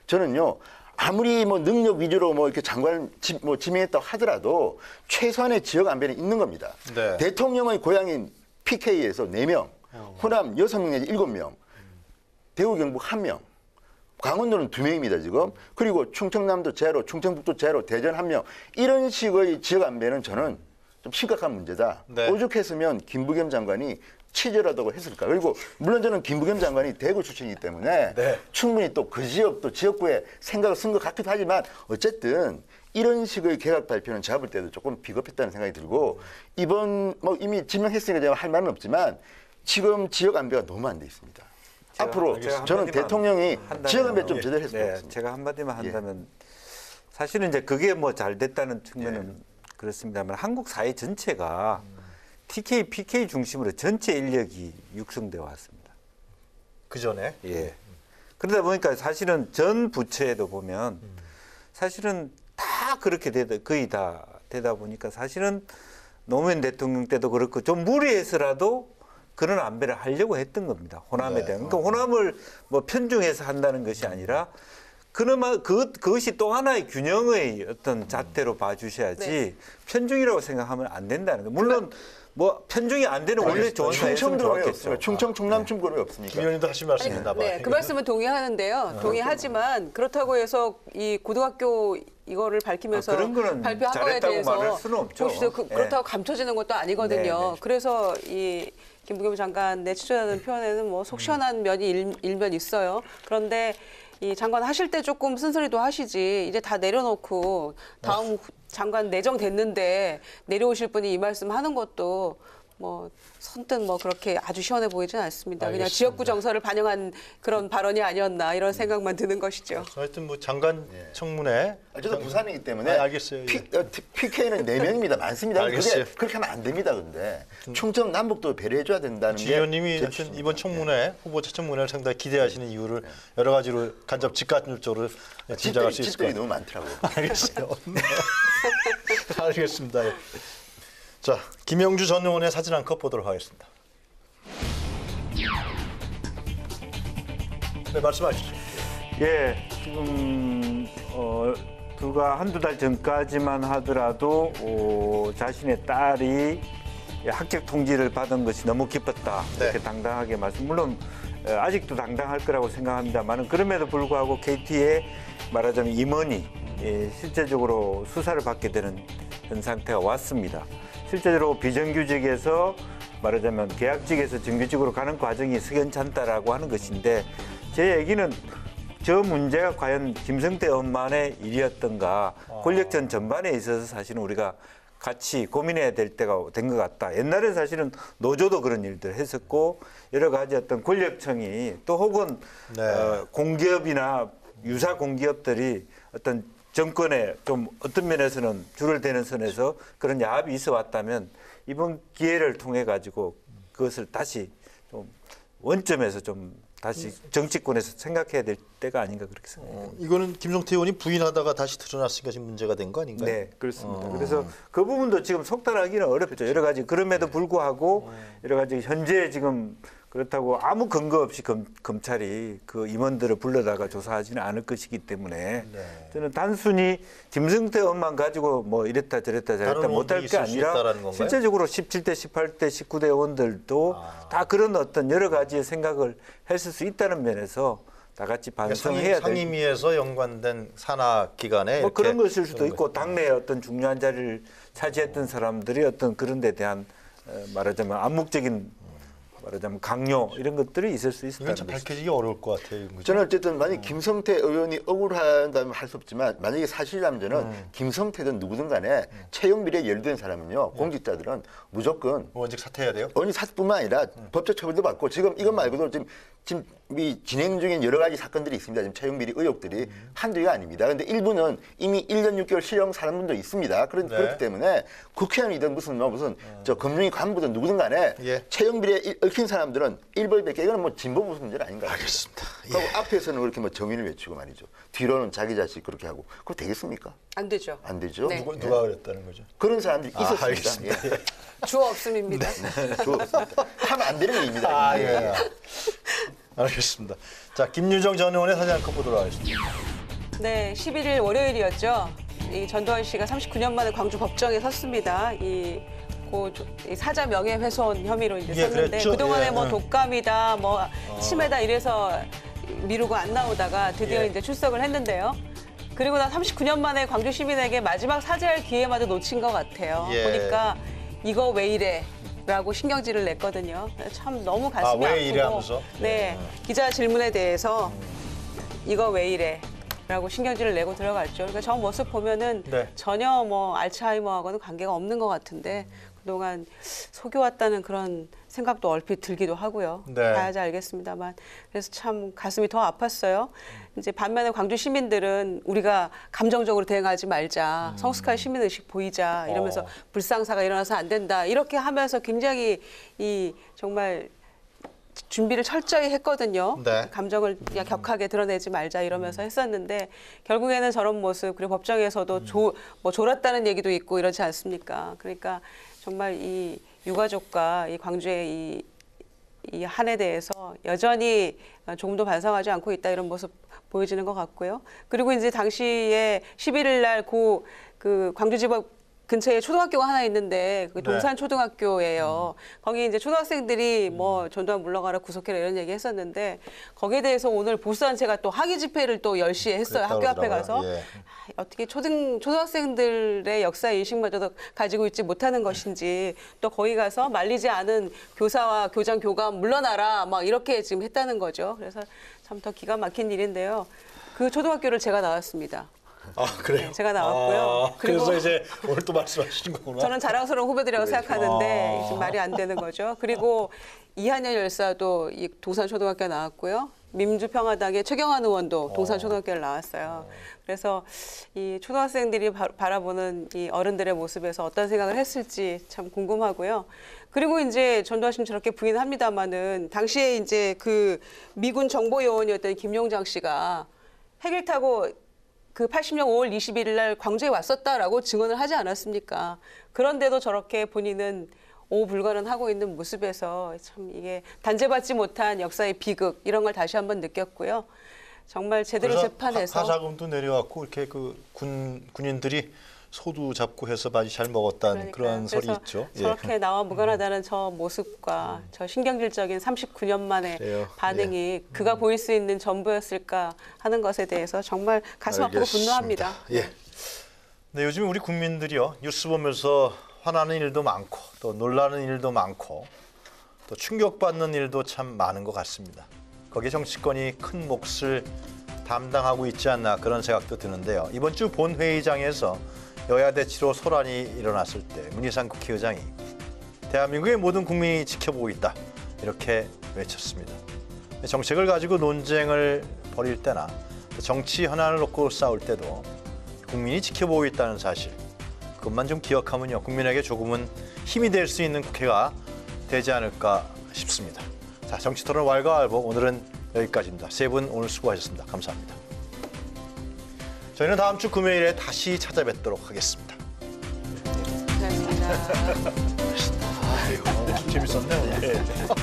저는요, 아무리 뭐 능력 위주로 뭐 이렇게 장관을 지명했다고 하더라도 최소한의 지역 안배는 있는 겁니다.
네.
대통령의 고향인 PK에서 4명, 호남 6명 내지 7명, 대구 경북 1명, 강원도는 2명입니다, 지금. 그리고 충청남도 제로, 충청북도 제로, 대전 1명. 이런 식의 지역 안배는 저는 좀 심각한 문제다.
네.
오죽했으면 김부겸 장관이 치졸하다고 했을까. 그리고 물론 저는 김부겸 장관이 대구 출신이기 때문에
네.
충분히 또 그 지역, 또 지역구에 생각을 쓴 것 같기도 하지만 어쨌든 이런 식의 개각 발표는 제가 볼 때도 조금 비겁했다는 생각이 들고 이번 뭐 이미 지명했으니까 제가 할 말은 없지만 지금 지역 안배가 너무 안 돼 있습니다. 앞으로 저는 대통령이 지역 안배 좀 제대로 했으면 좋겠습니다.
제가 한마디만 한다면 사실은 이제 그게 뭐 잘 됐다는 측면은 그렇습니다만 한국 사회 전체가 TK, PK 중심으로 전체 인력이 육성되어 왔습니다.
그 전에?
예. 그러다 보니까 사실은 전 부처에도 보면 사실은 다 그렇게 거의 다 되다 보니까 사실은 노무현 대통령 때도 그렇고 좀 무리해서라도 그런 안배를 하려고 했던 겁니다. 호남에 대한. 그러니까 호남을 뭐 편중해서 한다는 것이 아니라 그나마 그것이 또 하나의 균형의 어떤 잣대로 봐주셔야지 편중이라고 생각하면 안 된다는 거예요. 물론 뭐 편중이 안 되는 원래 좋은 사회였으면 좋았겠죠.
충청, 충남, 충북은 없습니까?
김 의원님도 하신 말씀 있나 봐요.
네, 그 말씀은 동의하는데요. 동의하지만 그렇다고 해서 이 고등학교 이거를 밝히면서
그런 거는
발표한 거에
잘했다고
대해서
말할 수는 없죠.
보시죠. 그렇다고 감춰지는 것도 아니거든요.
네, 네.
그래서 이 김부겸 장관 내치자는 표현에는 뭐 속 시원한 면이 일면 있어요. 그런데 이 장관 하실 때 조금 쓴소리도 하시지 이제 다 내려놓고 다음 장관 내정됐는데 내려오실 분이 이 말씀 하는 것도 뭐 선뜻 뭐 그렇게 아주 시원해 보이진 않습니다. 그냥
알겠습니다.
지역구 정서를 반영한 그런 발언이 아니었나 이런 생각만 드는 것이죠.
하여튼 뭐 장관 청문회.
저도 부산이기 때문에
알겠어요.
PK는 4명입니다. 많습니다.
알겠어요.
그렇게 하면 안 됩니다. 근데 충청 남북도 배려해줘야 된다는
지
게
의원님이
제
하여튼 이번 청문회 후보자 청문회를 상당히 기대하시는 이유를 여러 가지로 직간접적으로 짐작할 수 있을 것
찝들이
같아요.
너무 많더라고요.
알겠어요. 네. 알겠습니다. 예. 자, 김영주 전 의원의 사진 한 컷 보도록 하겠습니다. 네, 말씀하시죠.
예, 지금 불과 한두 달 전까지만 하더라도 자신의 딸이 합격 통지를 받은 것이 너무 기뻤다.
네.
이렇게 당당하게 말씀. 물론 아직도 당당할 거라고 생각합니다만 그럼에도 불구하고 KT의 말하자면 임원이 실제적으로 수사를 받게 되는 현 상태가 왔습니다. 실제로 비정규직에서 말하자면 계약직에서 정규직으로 가는 과정이 석연찮다라고 하는 것인데 제 얘기는 저 문제가 과연 김성태 의원만의 일이었던가 권력전 전반에 있어서 사실은 우리가 같이 고민해야 될 때가 된 것 같다. 옛날에 사실은 노조도 그런 일들 했었고 여러 가지 어떤 권력청이 또 혹은 공기업이나 유사 공기업들이 어떤 정권에 좀 어떤 면에서는 줄을 대는 선에서 그런 야합이 있어 왔다면 이번 기회를 통해 가지고 그것을 다시 좀 원점에서 좀 다시 정치권에서 생각해야 될 때가 아닌가 그렇게 생각합니다.
이거는 김성태 의원이 부인하다가 다시 드러났으니까 지금 문제가 된 거 아닌가요?
네, 그렇습니다. 그래서 그 부분도 지금 속단하기는 어렵죠. 여러 가지 그럼에도 불구하고 여러 가지 현재 지금 그렇다고 아무 근거 없이 검찰이 그 임원들을 불러다가 조사하지는 않을 것이기 때문에 저는 단순히 김성태 의원만 가지고 뭐 이랬다 저랬다 저랬다 못할 게 아니라 실제적으로 17대, 18대, 19대 의원들도 다 그런 어떤 여러 가지의 생각을 했을 수 있다는 면에서 다 같이 반성해야 될.
상임위에서 연관된 산하 기관에
뭐 그런 것일 수도 있고 당내에 어떤 중요한 자리를 차지했던 사람들이 어떤 그런 데 대한 말하자면 암묵적인 말하자면 강요 이런 것들이 있을 수 있을
이건 참 밝혀지기 어려울 것 같아요.
저는 어쨌든 만약 김성태 의원이 억울하다면 할 수 없지만 만약에 사실이라면 저는 김성태든 누구든 간에 채용 비리에 연루된 사람은요 공직자들은 무조건
의원직 사퇴해야 돼요?
의원직 사퇴뿐만 아니라 법적 처벌도 받고 지금 이것 말고도 지금 이 진행 중인 여러 가지 사건들이 있습니다. 지금 채용 비리 의혹들이 한두 개가 아닙니다. 그런데 일부는 이미 1년 6개월 실형 사는 분도 있습니다. 그렇기 때문에 국회의원이든 무슨 저 검증이 간부든 누구든 간에 채용 비리에 얽힌 사람들은 일벌백계 이건 뭐 진보 무슨 문제는 아닌가.
알겠습니다.
그리고 앞에서는 그렇게 뭐 정의를 외치고 말이죠. 뒤로는 자기 자식 그렇게 하고 그거 되겠습니까?
안 되죠.
안 되죠.
네.
누가 그랬다는 거죠?
그런 사람들이 있었습니다.
알겠습니다.
주어 없음입니다.
좋습니다. 하면 안 되는 얘기입니다.
예. 알겠습니다. 자, 김유정 전 의원의 사진 한컷 보도록 하겠습니다.
네, 11일 월요일이었죠. 이 전두환 씨가 39년 만에 광주 법정에 섰습니다. 이 사자 명예훼손 혐의로 이제 섰는데
그랬죠?
그동안에 뭐 독감이다, 뭐 치매다 이래서 미루고 안 나오다가 드디어 이제 출석을 했는데요. 그리고 나 39년 만에 광주 시민에게 마지막 사죄할 기회마저 놓친 것 같아요. 보니까 이거 왜 이래? 라고 신경질을 냈거든요. 참 너무 가슴이
왜
아프고.
이래 하면서?
네, 기자 질문에 대해서 이거 왜 이래? 라고 신경질을 내고 들어갔죠. 그러니까 저 모습 보면은 전혀 뭐 알츠하이머하고는 관계가 없는 것 같은데 그동안 속여왔다는 그런 생각도 얼핏 들기도 하고요. 봐야지 알겠습니다만. 그래서 참 가슴이 더 아팠어요. 이제 반면에 광주 시민들은 우리가 감정적으로 대응하지 말자. 성숙한 시민의식 보이자. 이러면서 불상사가 일어나서 안 된다. 이렇게 하면서 굉장히 정말 준비를 철저히 했거든요. 감정을 격하게 드러내지 말자 이러면서 했었는데 결국에는 저런 모습 그리고 법정에서도 졸았다는 얘기도 있고 이러지 않습니까? 그러니까 정말 이 유가족과 이 광주의 이 한에 대해서 여전히 조금도 반성하지 않고 있다 이런 모습 보여지는 것 같고요. 그리고 이제 당시에 11일 날 그 광주지법 근처에 초등학교가 하나 있는데 그 동산초등학교예요. 거기 이제 초등학생들이 뭐 전두환 물러가라 구속해라 이런 얘기 했었는데 거기에 대해서 오늘 보수단체가 또 학위 집회를 또 10시에 했어요. 학교 앞에 가서. 어떻게 초등학생들의 역사 인식마저도 가지고 있지 못하는 것인지 또 거기 가서 말리지 않은 교사와 교장, 교감 물러나라 막 이렇게 지금 했다는 거죠. 그래서 참 더 기가 막힌 일인데요. 그 초등학교를 제가 나왔습니다.
그래요?
네, 제가 나왔고요.
그래서 이제 오늘 또 말씀하시는 거구나.
저는 자랑스러운 후배들이라고 생각하는데 지금 말이 안 되는 거죠. 그리고 이한열 열사도 이 동산초등학교에 나왔고요. 민주평화당의 최경환 의원도 동산초등학교를 나왔어요. 그래서 이 초등학생들이 바라보는 이 어른들의 모습에서 어떤 생각을 했을지 참 궁금하고요. 그리고 이제 전두환 씨는 저렇게 부인합니다마는 당시에 이제 그 미군 정보요원이었던 김용장 씨가 헬기를 타고 그 80년 5월 21일 날 광주에 왔었다라고 증언을 하지 않았습니까? 그런데도 저렇게 본인은 오불간언하고 있는 모습에서 참 이게 단죄받지 못한 역사의 비극 이런 걸 다시 한번 느꼈고요. 정말 제대로 재판해서
하자금도 내려왔고 이렇게 그 군인들이 소도 잡고 해서 많이 잘 먹었다는 그런 설이
그래서
있죠. 예.
저렇게 나와 무관하다는 저 모습과 저 신경질적인 39년 만에
그래요.
반응이 그가 보일 수 있는 전부였을까 하는 것에 대해서 정말 가슴 아프고
알겠습니다.
분노합니다.
예. 네, 요즘 우리 국민들이요 뉴스 보면서 화나는 일도 많고 또 놀라는 일도 많고 또 충격받는 일도 참 많은 것 같습니다. 거기에 정치권이 큰 몫을 담당하고 있지 않나 그런 생각도 드는데요. 이번 주 본회의장에서 여야 대치로 소란이 일어났을 때 문희상 국회의장이 대한민국의 모든 국민이 지켜보고 있다 이렇게 외쳤습니다. 정책을 가지고 논쟁을 벌일 때나 정치 현안을 놓고 싸울 때도 국민이 지켜보고 있다는 사실 그것만 좀 기억하면요 국민에게 조금은 힘이 될 수 있는 국회가 되지 않을까 싶습니다. 자, 정치토론 왈가왈부 오늘은 여기까지입니다. 세 분 오늘 수고하셨습니다. 감사합니다. 저희는 다음 주 금요일에 다시 찾아뵙도록 하겠습니다.
감사합니다.
아이고, 재밌었네요.